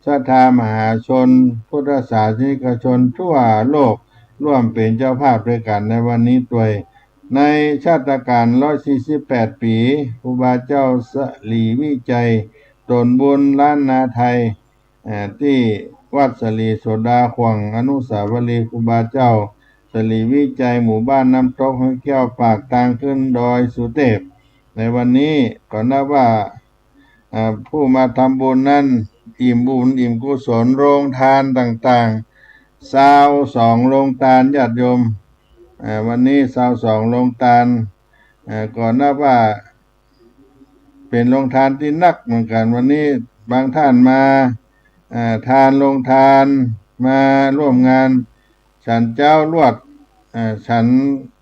ศรัทธามหาชนพุทธศาสนิกชนทั่วโลกร่วมเป็นเจ้าภาพด้วยกันในวันนี้ด้วยในชาติการ148 ปีครูบาเจ้าสลีวิจัยตนบุญล้านนาไทยที่วัดสลีโสดาขวางอนุสาวรีย์ครูบาเจ้าสลีวิจัยหมู่บ้านน้ำตกห้วยแก้วปากทางขึ้นดอยสุเทพในวันนี้ก็นับว่าผู้มาทำบุญนั้นอิ่มบุญอิ่มกุศลโรงทานต่างๆ22 โรงทานญาติโยมวันนี้22 โรงทานก็นับว่าเป็นโรงทานที่นักเหมือนกันวันนี้บางท่านมาทานโรงทานมาร่วมงานฉันเจ้าลวดฉัน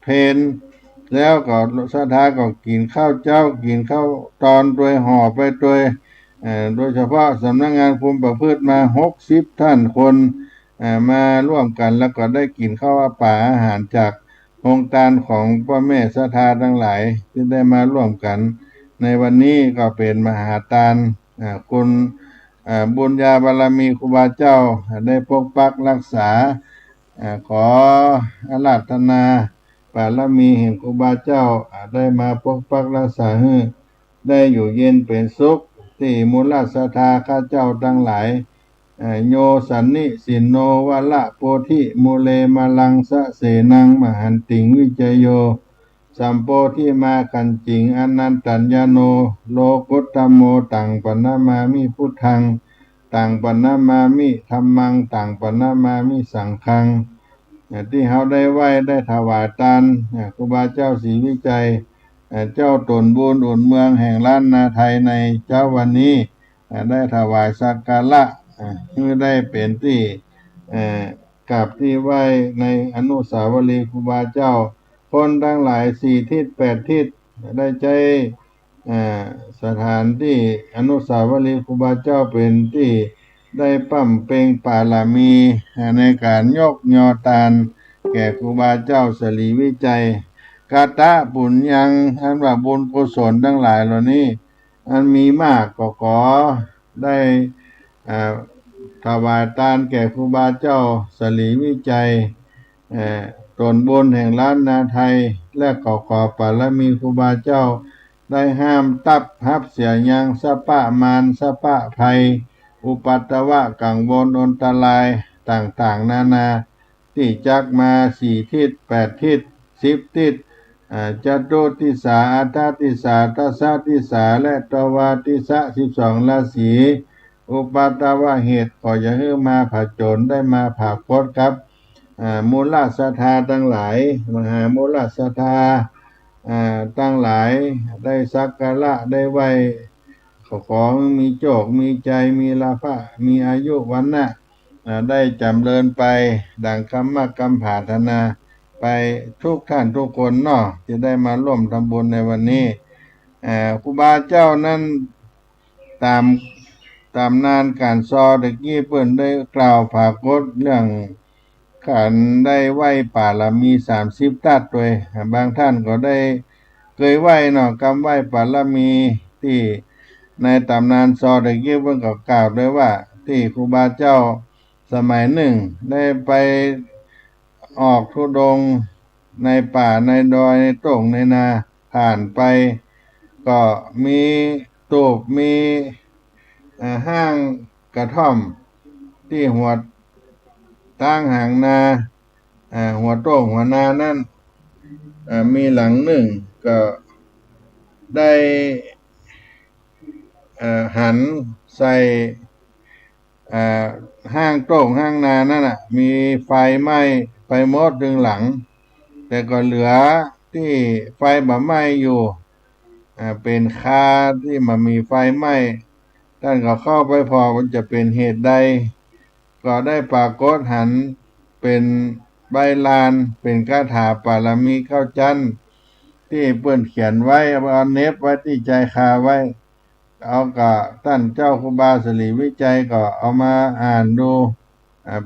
เพลแล้วก็ศรัทธาก็กินข้าวเจ้ากินข้าวตอนโดยห่อไปโดยเฉพาะสำนักงานคุมประพฤติมา60 ท่านคนมาร่วมกันแล้วก็ได้กินข้าวป่าอาหารจากโครงการของพ่อแม่ศรัทธาทั้งหลายที่ได้มาร่วมกันในวันนี้ก็เป็นมหาทานคุณบุญญาบารมีครูบาเจ้าได้ปกปักรักษาขออาราธนา บารมีแห่งครูบาเจ้าได้มาปกปักรักษาให้ได้อยู่เย็นเป็นสุขที่มูลศรัทธาข้าเจ้าทั้งหลายโยสันนิสินโนวะละโพธิมูเลมาลังสะเสนังมหันติงวิจโยสัมโพธิมากันจริงอนันตัญญโนโลกุตตโมตังปนมามิพุทธังตังปนมามิธัมมังตังปนมามิสังฆังที่เขาได้ไหว้ได้ถวายทานครูบาเจ้าศรีวิจัยเจ้าตนบุญอุ่นเมืองแห่งล้านนาไทยในเจ้าวันนี้ได้ถวายสักการะเพื่อได้เป็นที่กับที่ไหว้ในอนุสาวรีย์ครูบาเจ้าคนทั้งหลาย4 ทิศ 8 ทิศได้ใจสถานที่อนุสาวรีย์ครูบาเจ้าเป็นที่ได้ปั้มเป่งปาลามีในการยกยอตานแก่ครูบาเจ้าศรีวิจัยกาตะบุญยังอันว่าบุญกุศลทั้งหลายเหล่านี้อันมีมากก็ขอได้ถวายทานแก่ครูบาเจ้าศรีวิจัยตนบุญแห่งล้านนาไทยและขอปารมีครูบาเจ้าได้ห้ามตับฮับเสียยังสะปะมารสะปะภัยอุปัตตวะกังวลอันตรายต่างๆนานาที่จักมา4 ทิศ 8 ทิศ 10 ทิศจัตุติสาอัฏฐติสาทัสสะติสาและตวาติสะ12 ราศีอุปัตตวะเหตุขออย่าให้มาผจญได้มาผากพดครับมูลศรัทธาทั้งหลายมหามูลศรัทธาตั้งหลายได้สักการะได้ไหว้ของมีโชคมีใจมีลาภะมีอายุวันนะได้จำเริญไปดังคำมั่นคำปรารถนาไปทุกท่านทุกคนเนาะจะได้มาร่วมทำบุญในวันนี้ครูบาเจ้านั้นตามนานการซอตะกี้เพิ่นได้กล่าวภาคตเรื่องขันได้ไหว้ป่าละมี30 ตัดด้วยบางท่านก็ได้เคยไหว้เนาะกำไหว้ป่าละมีที่ในตำนานซอตะกี้เพิ่นก็กล่าวด้วยว่าที่ครูบาเจ้าสมัยหนึ่งได้ไปออกธุดงค์ในป่าในดอยในโต่งในนาผ่านไปก็มีตูบมีห้างกระท่อมที่หัวตั้งหางนาหัวโต่งหัวนานั่นมีหลังหนึ่งก็ได้หันใส่ห้างโต่งห้างนานั่นมีไฟไหม้ไฟมดดึงหลังแต่ก็เหลือที่ไฟบ่ไหม้อยู่เป็นคาที่มันมีไฟไหม้ท่านก็เข้าไปพอมันจะเป็นเหตุใดก็ได้ปรากฏหันเป็นใบลานเป็นคาถาปารมีเข้าจันที่เปื้อนเขียนไว้เอาเน็บไว้ที่ใจคาไว้เอากับท่านเจ้าครูบาศรีวิจัยก็เอามาอ่านดู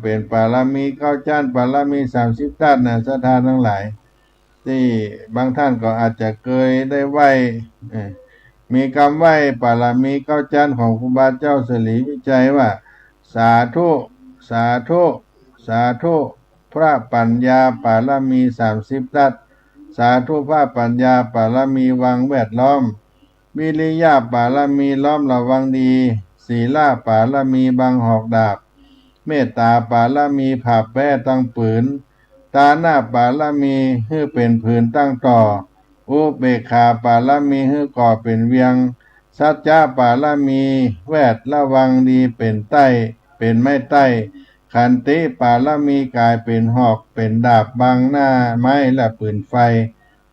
เป็นปารมีเข้าจันปารมี30 ตัดศรัทธาทั้งหลายที่บางท่านก็อาจจะเคยได้ไหว้มีคำไหว้ปารมีเข้าจันของครูบาเจ้าศรีวิจัยว่าสาธุสาธุสาธุพระปัญญาปารมี30 ตัดสาธุพระปัญญาปารมีวังแวดล้อมวิริยะปารมีล้อมระวังดีศีลปารมีบังหอกดาบเมตตาปารมีผับแป้ตั้งปืนตาหน้าปารมีให้เป็นผืนตั้งต่ออุเบกขาปารมีให้ก่อเป็นเวียงสัจจะปารมีแวดระวังดีเป็นใต้เป็นไม่ใต้ขันติปารมีกายเป็นหอกเป็นดาบบังหน้าไม้และปืนไฟ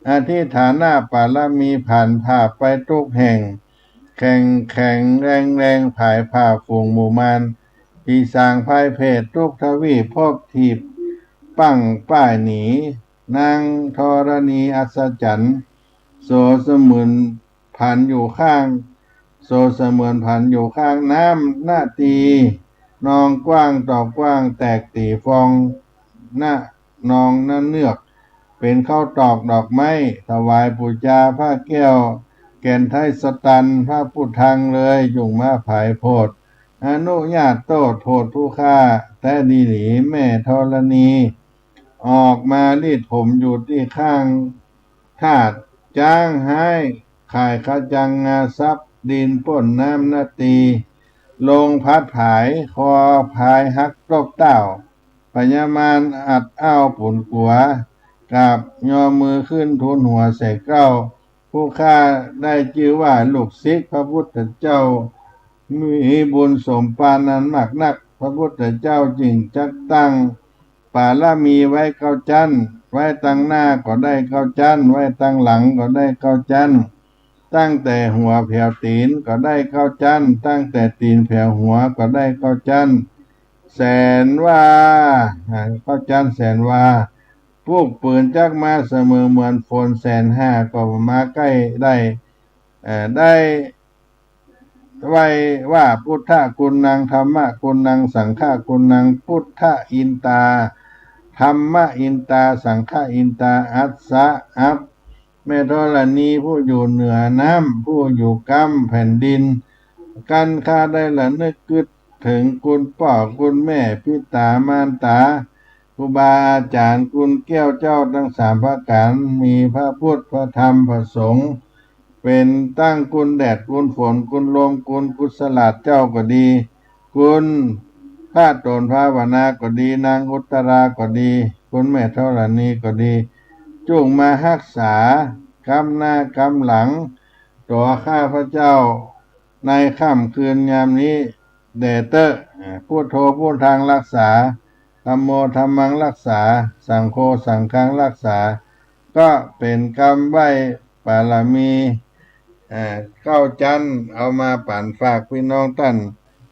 อธิฐานะปารมีผ่านภาพไปทุกแห่งแข่งแรงผายภาพฝูงหมู่มารปีสางภายเพศทุกทวีพบทีบปั้งป้ายหนีนางธรณีอัศจรรย์โสเสมือนผันอยู่ข้างน้ำหน้าตีนองกว้างต่อกว้างแตกตีฟองหน้านองนั่นเนือกเป็นข้าวตอกดอกไม้ถวายปูจาผ้าแก้วแก่นไทยสตันพระพุทธังเลยยุ่งมาผายโพดอนุญาตโทษผู้ฆ่าแต่ดีหลีแม่ธรณี ออกมารีดผมอยู่ที่ข้างทาดจ้างให้ขายขจังงาซับดินป่นน้ำนาตีลงพัดผายคอพายฮักตบเต้าพญามารอัดอ้าวปุ่นกัวกับยอมือขึ้นทุนหัวใส่เก้าผู้ข้าได้ชื่อว่าลูกศิษย์พระพุทธเจ้ามีบุญสมปานนั้นมากนักพระพุทธเจ้าจึงจักตั้งปาละมีไว้เข้าจันไว้ตั้งหน้าก็ได้เข้าจันไว้ตั้งหลังก็ได้เข้าจันตั้งแต่หัวแผ่วตีนก็ได้เข้าจันตั้งแต่ตีนแผ่วหัวก็ได้เข้าจันแสนว่าเข้าจันแสนว่าพวกปืนจักมาเสมอเหมือนฝน150,000ก็มาใกล้ได้ไว้ว่าพุทธกุณังธรรมะกุณังสังฆกุณังพุทธอินตาธรรมะอินตาสังฆอินตาอัสสะอัปแม่ธรณีผู้อยู่เหนือน้ำผู้อยู่ก้ำแผ่นดินกันข้าได้ละนึกกึดถึงคุณพ่อคุณแม่พิตามารตาครูบาอาจารย์คุณแก้วเจ้าทั้ง3ประการมีพระพุทธพระธรรมพระสงฆ์เป็นตั้งคุณแดดคุณฝนคุณลมคุณกุศลาเจ้าก็ดีคุณพระตนภาวนาก็ดีนางอุตราก็ดีคุณแม่ธรณีก็ดีจุงมารักษากำหน้ากำหลังต่อข้าพระเจ้าในค่ำคืนยามนี้เดเตอร์พุทโธพุทธังรักษาธัมโมธัมมังรักษาสังโฆสังฆังรักษาก็เป็นกรรมไหว้ปารมีเข้าจันเอามาปั่นฝากพี่น้องท่าน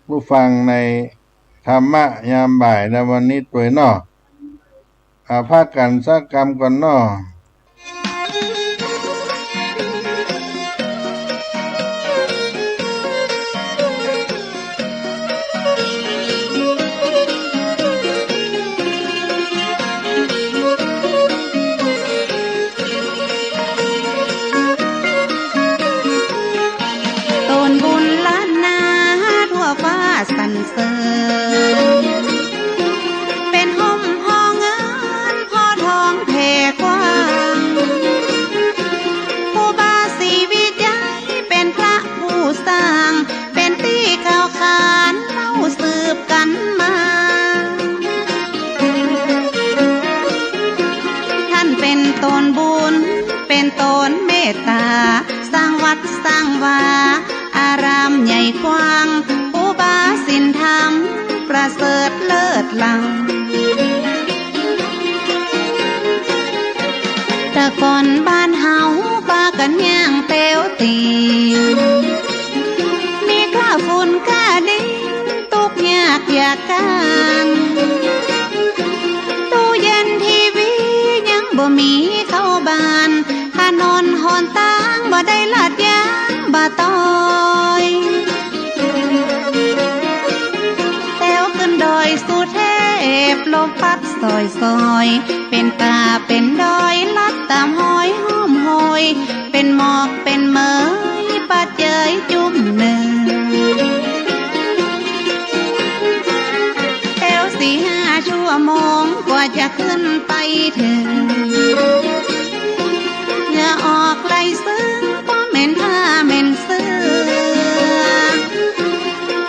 ผู้ฟังในธรรมะยามบ่ายในวันนี้ตัวนอภาคกันสักกรรมก่อนนอสรรเสริญเป็นห่มห่อเงินห่อทองแผ่กว้างผู้บาสีวิจัยเป็นพระผู้สร้างเป็นที่ข่าวขานเล่าสืบกันมาท่านเป็นตนบุญเป็นตนเมตตาสร้างวัดสร้างวาอารามใหญ่กว้างสินธรรมประเสริฐเลิศล้ำแต่ก่อนบ้านเฮาปากันย่างเตียวตีมีข้าฝุ่นข้าดินตุกยากอยากกันตู้เย็นทีวียังบ่มีเข้าบ้านถนนหนทางบ่ได้ลาดยางบ่ต้อยดอยสุเทพลมพัดซอยซอยเป็นตาเป็นดอยลัดตามหอยห้อมหอยเป็นหมอกเป็นเมยปัดเจยจุ่มหนึ่งแถว4-5 ชั่วโมงกว่าจะขึ้นไปถึงเหงื่อออกไหลซึ้งก็เหม็นผ้าเหม็นเสื้อ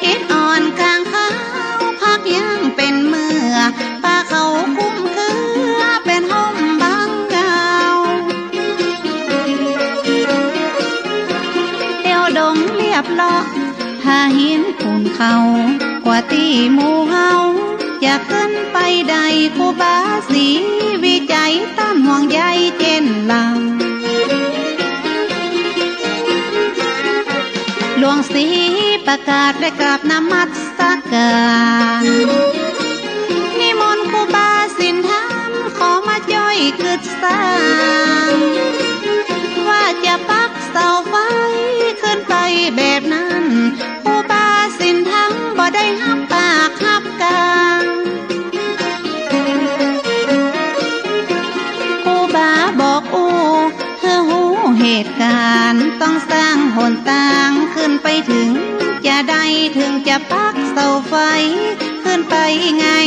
อิดอ่อนกลางขายังเป็นเมื่อป้าเขาคุ้มคือเป็นห่มบางเก่าเดี่ยวดงเรียบเลาะหาหินปูนเขากว่าตีหมู่เฮาอยากขึ้นไปใดครูบาสีวิจัยต้านห่วงใยเจนลำหลวงศรีประกาศและกราบนมัสการนิมนต์ครูบาสินธรรมขอมาย่อยกึศสร้างว่าจะปักเสาไฟขึ้นไปแบบนั้นครูบาสินธรรมบ่ได้หับปากหับกลางครูบาบอกเธอหูเหตุการณ์ต้องสร้างหนทางขึ้นไปถึงจะได้ถึงจะปักเสาไฟขึ้นไปง่าย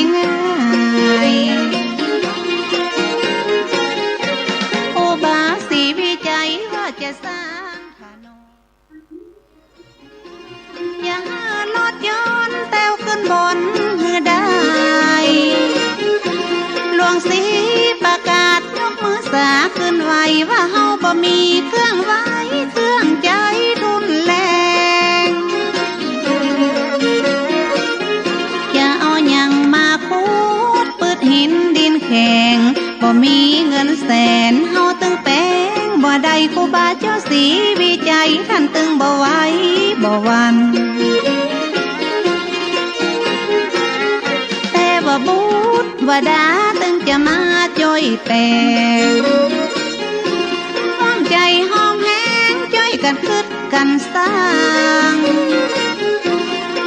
ขึ้นบนหือได้หลวงศรีประกาศยกมือสาขึ้นไหวว่าเฮาบ่มีเครื่องไว้เครื่องใจรุนแรงอย่าเอาหยังมาพูดปืดหินดินแข็งบ่มีเงินแสนเฮาตึงแป้งบ่ได้ครูบาเจ้าศรีวิจัยท่านตึงบ่ไหวบ่วันแต่ว่าบุตรว่าดาตึงจะมาจ่อยแปลงห้องใจห้องแห้งจ่อยกันคึดกันสร้าง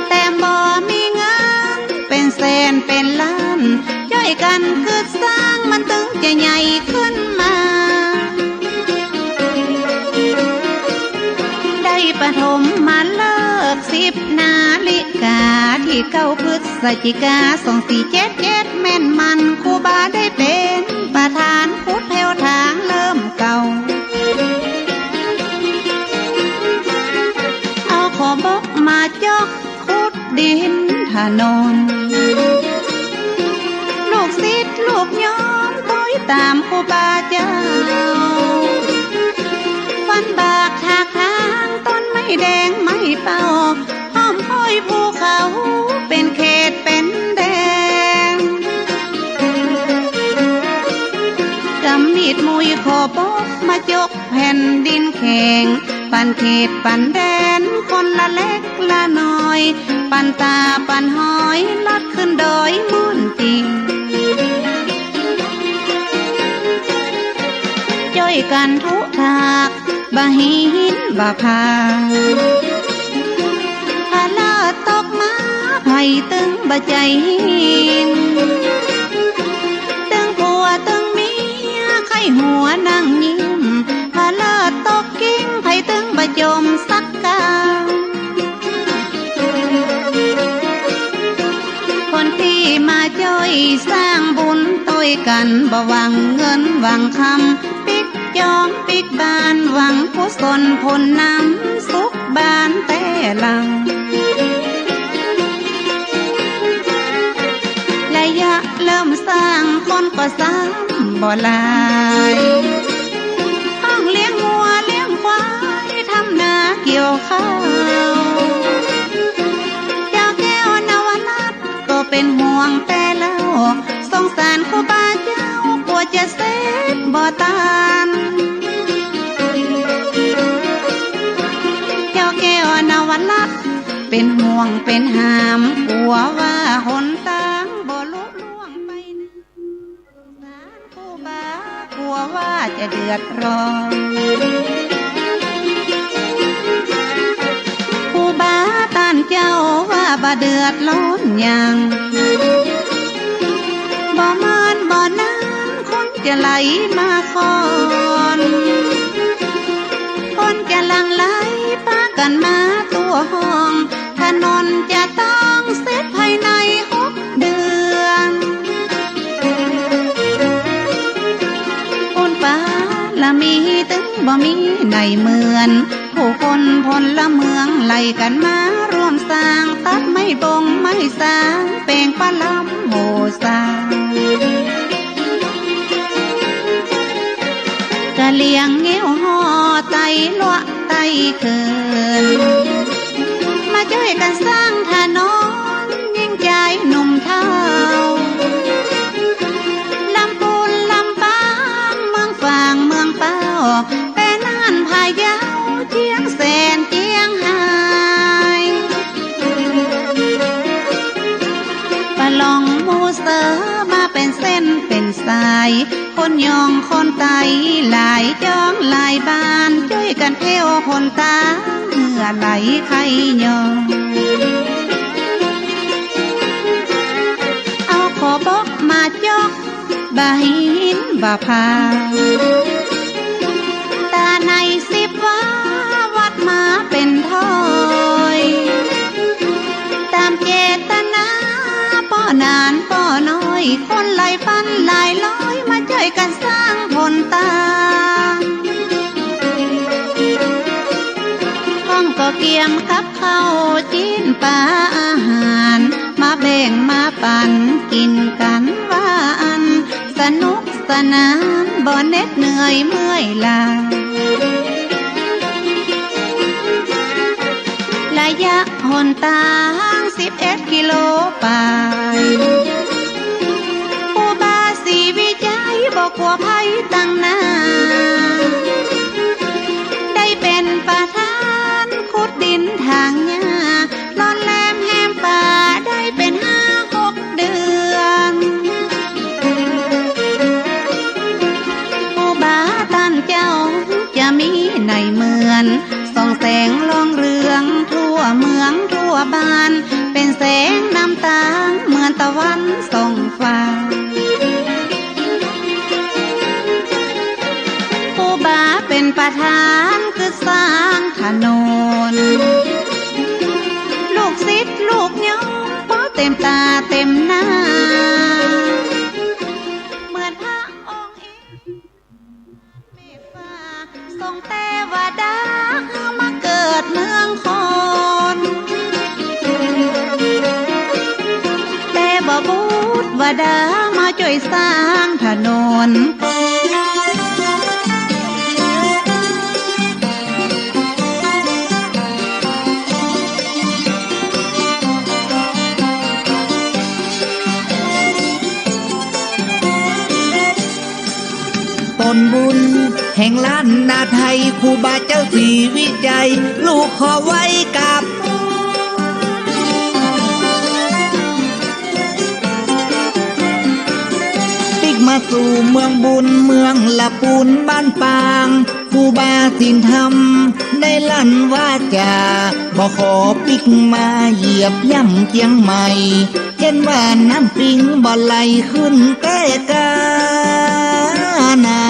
แต่บ่มีเงินเป็นแสนเป็นล้านจ่อยกันคึดสร้างมันตึงจะใหญ่ขึ้นมาได้ปฐมมาเลิก10 นาฬิกาที่9 พฤศจิกา2477แม่นมันครูบาได้เป็นประธานพุทธแถวทางเริ่มเก่าเอาขอบกมาจอกขุดดินถนนลูกศิษย์ลูกย้อมต้อยตามครูบาเจ้าฟันบากทากทางต้นไม้แดงไม้เป่าห้อมห้อยภูเขาเป็นเขตเป็นแดงกำมีดมุยขอบกมาจกแผ่นดินแข็งปันเขตปันแดนคนละเล็กละน้อยปันตาปันหอยลัดขึ้นดอยมุ่นจริงจ้อยกันทุทากบะหินบะพาพาลาตกมาไผ่ตึงบะใจหินตึงผัวตึงเมียไข้หัวนั่งยิ้มพาลาตกกิ้งไผ่ตึงบะจมสักกาคนที่มาจ้อยสร้างบุญต้อยกันบ่หวังเงินหวังคำปิกจอมปิกบานหวังกุศลผลนำสุขบานแต่ลังระยะเริ่มสร้างคนก็สร้างบ่หลายห้องเลี้ยงวัวเลี้ยงควายทำนาเกี่ยวข้าวเจ้าแก้วนวนัทก็เป็นห่วงแต่แล้วสงสารครูบาเจ้ากลัวจะเสร็จบ่ตานเจ้าแก้วนวนัทเป็นห่วงเป็นหามกลัวว่าหนทางบ่ลุล่วงไปนะสงสารครูบากลัวว่าจะเดือดร้อนครูบาต้านเจ้าว่าบ่เดือดร้อนยังบ่มานบ่นานคนจะไหลมาคอนคนจะหลั่งไหลพากันมาตัวห้องถนนจะต้องเสร็จภายใน6 เดือนคนป่าละมีตึงบ่มีในเหมือนผู้คนพลละเมืองไล่กันมาร่วมสร้างตัดไม่บงไม่สร้างแปลงปลาลำโหสร้างกะเลียงเงี้ยวห่อไตลวะไตเขินมาช่วยกันสร้างถนนยิ่งใจหนุ่มเท่าลำพูนลำปางเมืองฝางเมืองเป้าแต่น่านพะเยาเจียงแสนเจียงไฮ้ปะลองมูเสอมาเป็นเส้นเป็นสายคนยองคนไตหลายจองหลายบ้านช่วยกันเที่ยวคนตาเหงื่อไหลไข่ยองเอาขอบกมาจอกบะหินบะพาตาใน10 ว่าวัดมาเป็นทอยตามเจตนาป้อนานป้อน้อยคนหลายพันหลายร้อยมาช่วยกันสร้างผลตาห้องก็เกียมกับข้าวจีนปลาอาหาร แบ่งมาปันกินกันว่าอันสนุกสนานบ่เหน็ดเหนื่อยเมื่อยล้าระยะหนทาง11 กิโลไปผู้บาสีวิจัยบอกว่าภัยตั้งหน้าได้เป็นประธานขุดดินทางหญ้าลอนแลมแหมป่าได้เป็น5-6 เดือนผู้บาตันเจ้าจะมีในเหมือนส่องแสงลองเรืองทั่วเมืองทั่วบ้านเป็นแสงน้ำตาเหมือนตะวันส่องฟ้าผู้บาเป็นประธานคือสร้างถนนลูกศิษย์ลูกน้องเพราะเต็มตาเต็มหน้าเหมือนพระองค์อีเมตตาทรงเทวดามาเกิดเมืองคนแต่บ่บูดวดามาช่วยสร้างถนนต้นบุญแห่งล้านนาไทยครูบาเจ้าศรีวิจัยลูกขอไว้กับปิกมาสู่เมืองบุญเมืองละปูนบ้านปางครูบาสินธรรมได้ลั่นว่าจะบ่ขอปิกมาเหยียบย่ำเจียงใหม่เห็นว่าน้ำปิงบ่ไหลขึ้นแก้กานา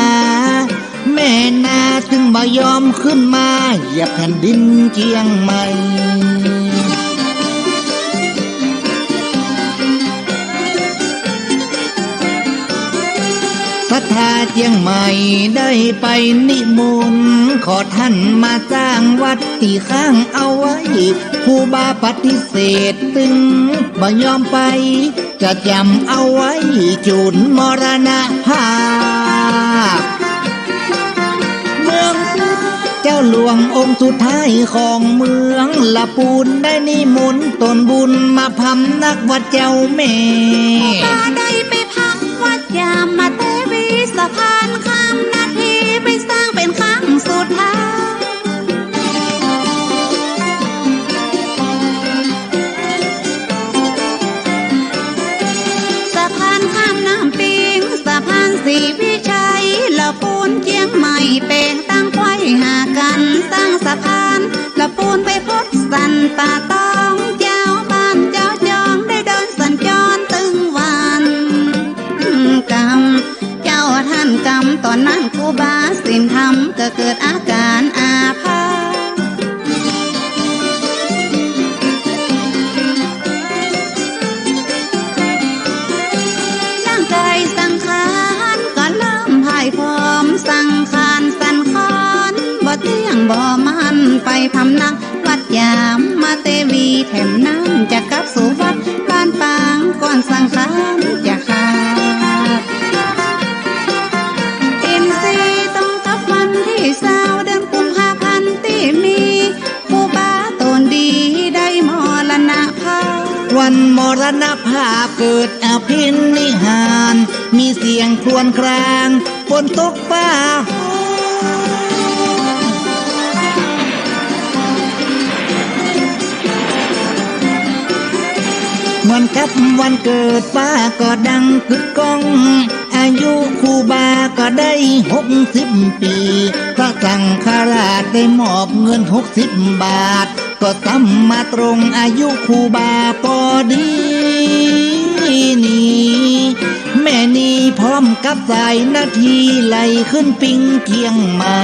แม่นาถึงบ่ยอมขึ้นมาเหยียบแผ่นดินเจียงใหม่ศรัทธาเจียงใหม่ได้ไปนิมนต์ขอท่านมาสร้างวัดที่ข้างเอาไว้ครูบาปฏิเสธตึงบ่ยอมไปจะจำเอาไว้จุดมรณภาพเมืองเจ้าหลวงองค์สุดท้ายของเมืองละปูนได้นิมนต์ตนบุญมาพำนักวัดเจ้าแม่ได้ไปพักวัดยามมาเตวีสะพานข้ามนาทีไปสร้างเป็นครั้งสุดท้ายสะพานข้ามน้ำปิงสะพานศรีวิชัยละปูนเจียงใหม่เป่งตั้งไว้หากันสร้างสะพานละปูนไปพดสันป่าตองเจ้าบ้านเจ้าจองได้เดินสัญจรตึงวันกรรมเจ้าท่านกรรมตอนนั้นครูบาสินธรรมก็เกิดอาการอาภาษร่างกายสังขารก็เริ่มพ่ายพร้อมสังขารสั่นคลอนบ่เที่ยงบ่มันไปพำนักวัดยามมาเตวีแถมน้ำจะกลับสู่วัดบ้านปางก่อนสังขารจะขาดอินทรีย์ต้องกับวันที่20 เดือนกุมภาพันธ์ที่มีครูบาตนดีได้มรณภาพวันมรณภาพเกิดอภินิหารมีเสียงครวญครางฝนตกฟ้าเหมือนกับวันเกิดป้าก็ดังกึกก้องอายุครูบาก็ได้60 ปีพระสังฆราชได้มอบเงิน60 บาทก็ซ้ำมาตรงอายุครูบาพอดีนี่แม่นี่พร้อมกับสายนาทีไหลขึ้นปิงเกียงใหม่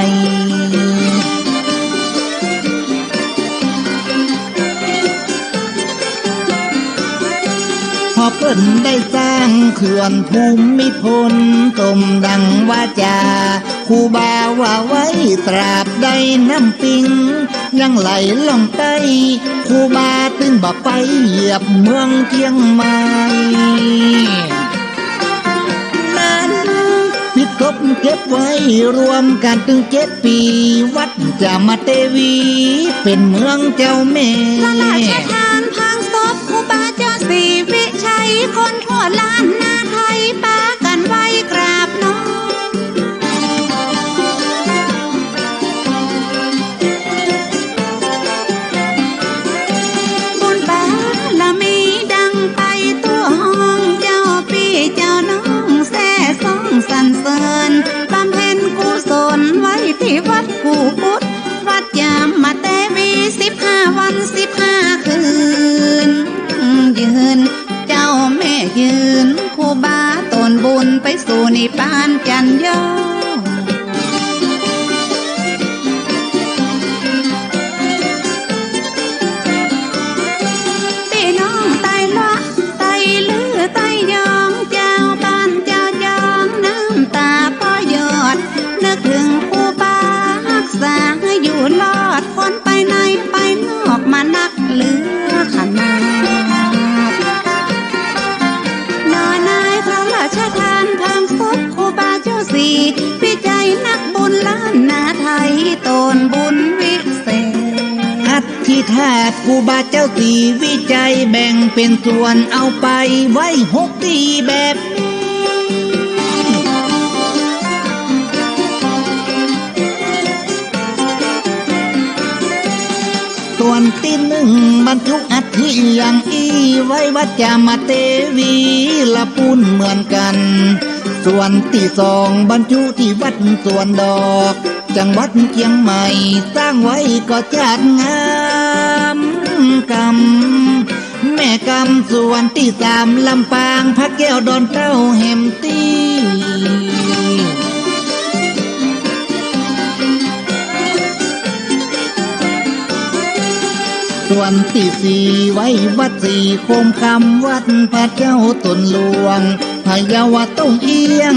พอเปิ้นได้สร้างเขื่อนภูมิพลตมดังวาจา ครูบาว่าไว้ตราบใดน้ำปิงยังไหลล่องใต้ครูบาตึงบ่ไปเหยียบเมืองเชียงใหม่นั้นพิทบเก็บไว้รวมกันถึง7 ปีวัดจามเทวีเป็นเมืองเจ้าแม่ ละราชทานพังศพครูบาเจ้าศรีวิชัยคนทั่วล้านนาไทยปากันไว้กราบน้องบุญบารมีดังไปตัวห้องเจ้าพี่เจ้าน้องแซ่ซ่องสรรเสริญบำเพ็ญกุศลไว้ที่วัดกูพุทธวัดยามเทวี15 วัน 15 คืนยืนเจ้าแม่ยืนครูบาตนบุญไปสู่นิพพานจันยอพี่น้องไตละไตลือไตยองเจ้าบ้านเจ้ายองน้ำตาพ่อยอดนึกถึงครูบารักษาให้อยู่รอดคนไปในไปนอกมานักเหลือขนาดนอนายพระราชทานทางศพครูบาเจ้าศรีพิจัยนักบุญล้านนาไทยตนบุญวิเศษ อัฐิธาตุครูบาเจ้าศรีวิจัยแบ่งเป็นส่วนเอาไปไว้6 ที่แบบนี้ส่วนที่1บรรจุอัฐิอย่างไว้วัดจามเทวีละปุ้นเหมือนกัน ส่วนที่2บรรจุที่วัดสวนดอกจังหวัดเชียงใหม่สร้างไว้ก็จัดงามกรรมแม่กำส่วนที่3ลำปางพระแก้วดอนเต้าแหมตีส่วนที่4ไว้วัดสีโคมคำวัดพระเจ้าตนหลวงพะเยาวัดต้องเอียง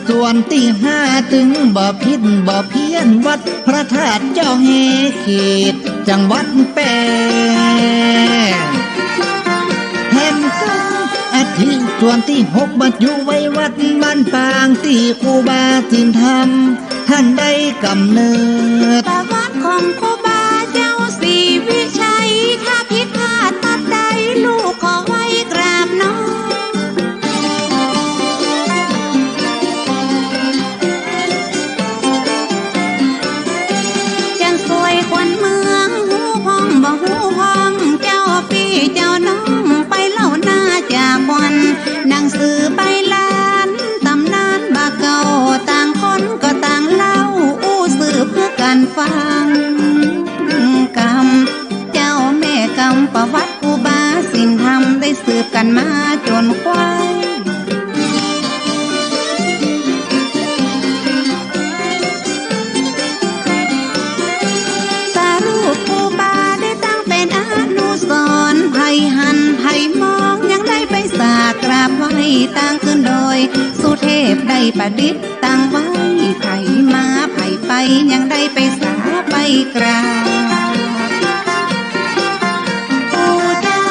ส่วนที่5ถึงบ่พิษบ่เพี้ยนวัดพระธาตุเจ้าแห่เขตจังหวัดแปรแห่งก็อาทิส่วนที่6บรรจุไว้วัดบ้านปางที่ครูบาสินธรรมท่านได้กำเนิดประวัติของครูบาเจ้าศรีวิชัยถ้าผิดพลาดตัดใดลูกขอไว้กราบน้องจันสวยควันเมืองหูพองบ่หูพองเจ้าพี่เจ้าน้องไปเล่าหน้าจากวันหนังสือไปล้านตำนานบาเก่าต่างคนก็ต่างเล่าอู้สืบเพื่อการฟังกรรมเจ้าแม่กรรมประวัติครูบาสินธรรมได้สืบกันมาจนควายสารูปครูบาได้ตั้งเป็นอนุสรณ์ไผหันไผมองยังได้ไปสากราบไหว้ตั้งขึ้นโดยสุเทพได้ประดิษฐ์ตั้งไว้ไผมาไผไปยังได้ไปสาไปกราบปู่ตา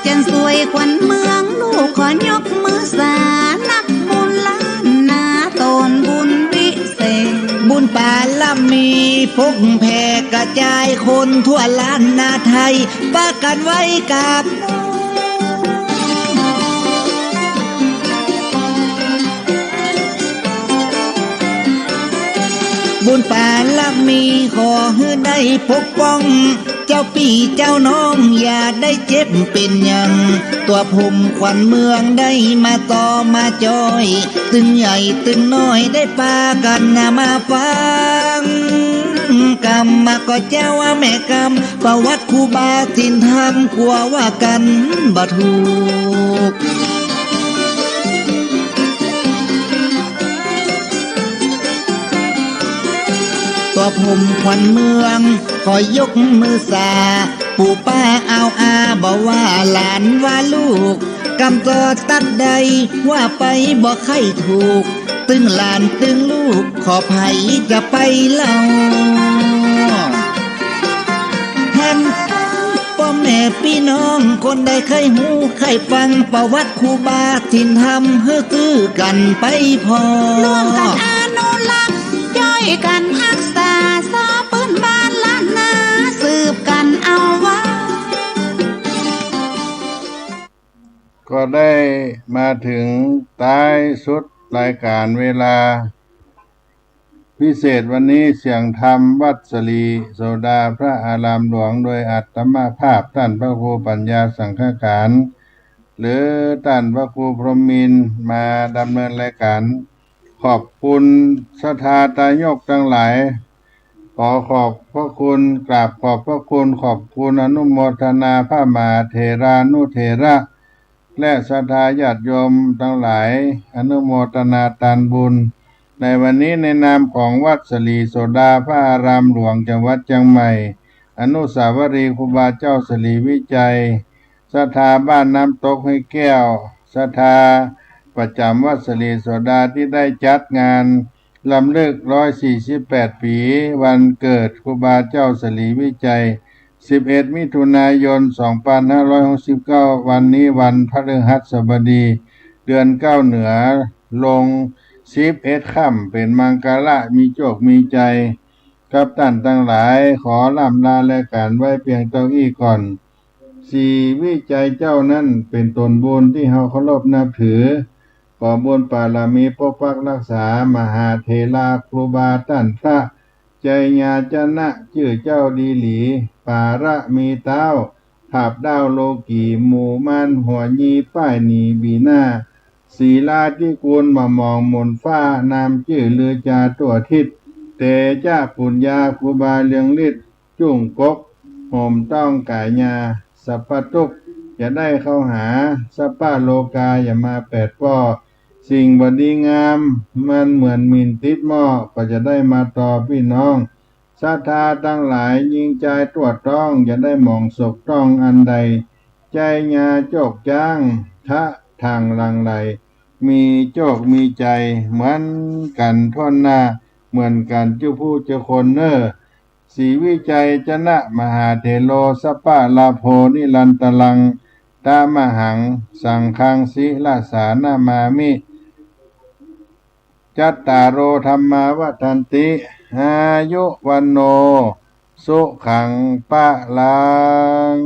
จันสวยควันเมืองลูกขอยกมือสานักบุญล้านนาตนบุญวิเศษบุญปาละมีพกแผ่กระจายคนทั่วล้านนาไทยปากันไว้กับบุญปาละมีขอให้ได้ปกป้องเจ้าพี่เจ้าน้องอย่าได้เจ็บเป็นอย่างตัวผมขวัญเมืองได้มาต่อมาจอยตึงใหญ่ตึงน้อยได้ปากันมาฟังกรรมมาก็เจ้าว่าแม่กรรมประวัติครูบาสินธรรมกลัวว่ากันบ่ถูกตัวผมขวัญเมืองขอยกมือสาปู่ป้าเอาอาบอกว่าหลานว่าลูกกำตอตัดใดว่าไปบอกให้ถูก ตึงหลานตึงลูกขอภัยจะไปเล่าท่านพ่อแม่พี่น้องคนใดเคยหูเคยฟังประวัติครูบาถิ่นทำเฮือคือกันไปพอ ร่วมกันอนุรักษ์ย่อยกันรักษาซอปืนบ้านล้านนาสืบกันเอาไว้ ก็ได้มาถึงท้ายสุดรายการเวลาพิเศษวันนี้เสียงธรรมวัดสลีโสดาพระอารามหลวงโดยอัตมาภาพท่านพระครูปัญญาสังฆการ หรือท่านพระครูพรหมินทร์มาดำเนินรายการขอบคุณศรัทธาตายกทั้งหลายขอขอบพระคุณกราบขอบพระคุณขอบคุณอนุโมทนาพระมหาเถรานุเถระและศรัทธาญาติโยมทั้งหลายอนุโมทนาทานบุญในวันนี้ในนามของวัดสลีโสดาพระอารามหลวงจังหวัดเชียงใหม่อนุสาวรีย์ครูบาเจ้าสลีวิจัยศรัทธาบ้านน้ำตกห้วยแก้วศรัทธาประจำวัดสลีโสดาที่ได้จัดงานลำลึก148 ปีวันเกิดครูบาเจ้าสลีวิจัย11 มิถุนายน 2569 วันนี้วันพฤหัสบดีเดือน9เหนือลง11 ค่ำเป็นมังกรมีโชคมีใจกับท่านทั้งหลายขอล่ำลารายการไว้เพียงเท่านี้ก่อนวิจัยเจ้านั้นเป็นตนบุญที่เฮาเคารพนับถือขอบุญบารมีปกปักรักษามหาเถราครูบาท่านพระใจญาจนะชื่อเจ้าดีหลีปาระมีเต้าภาพดาวโลกีหมู่มันหัวยีป้ายนีบีหน้าศีลาที่กูลมามองมนฟ้านามชื่อเลือจาตัวทิศเตจ้าปุญญาครูบาเลืองฤทธิ์จุ่งกกห่มต้องกายญาสัพพทุกอย่าได้เข้าหาสัพพะโลกาอย่ามาแปดป้อสิ่งบดีงามมันเหมือนมินติดหม้อก็จะได้มาต่อพี่น้องศรัทธาทั้งหลายยิงใจตรวจต้องอย่าได้มองศกต้องอันใดใจญาโจกจ้างทะทางลังไหลมีโจกมีใจเหมือนกันท่อนหน้าเหมือนกันเจ้าผู้เจ้าคนเนอสีวิจัยจนะมหาเถโลสัปปะลาโพนิรันตลังตามหังสังฆังสิลาสานามามิจัตตารโอธรรมาวัฏันติอายุวันโนสุขังปะลัง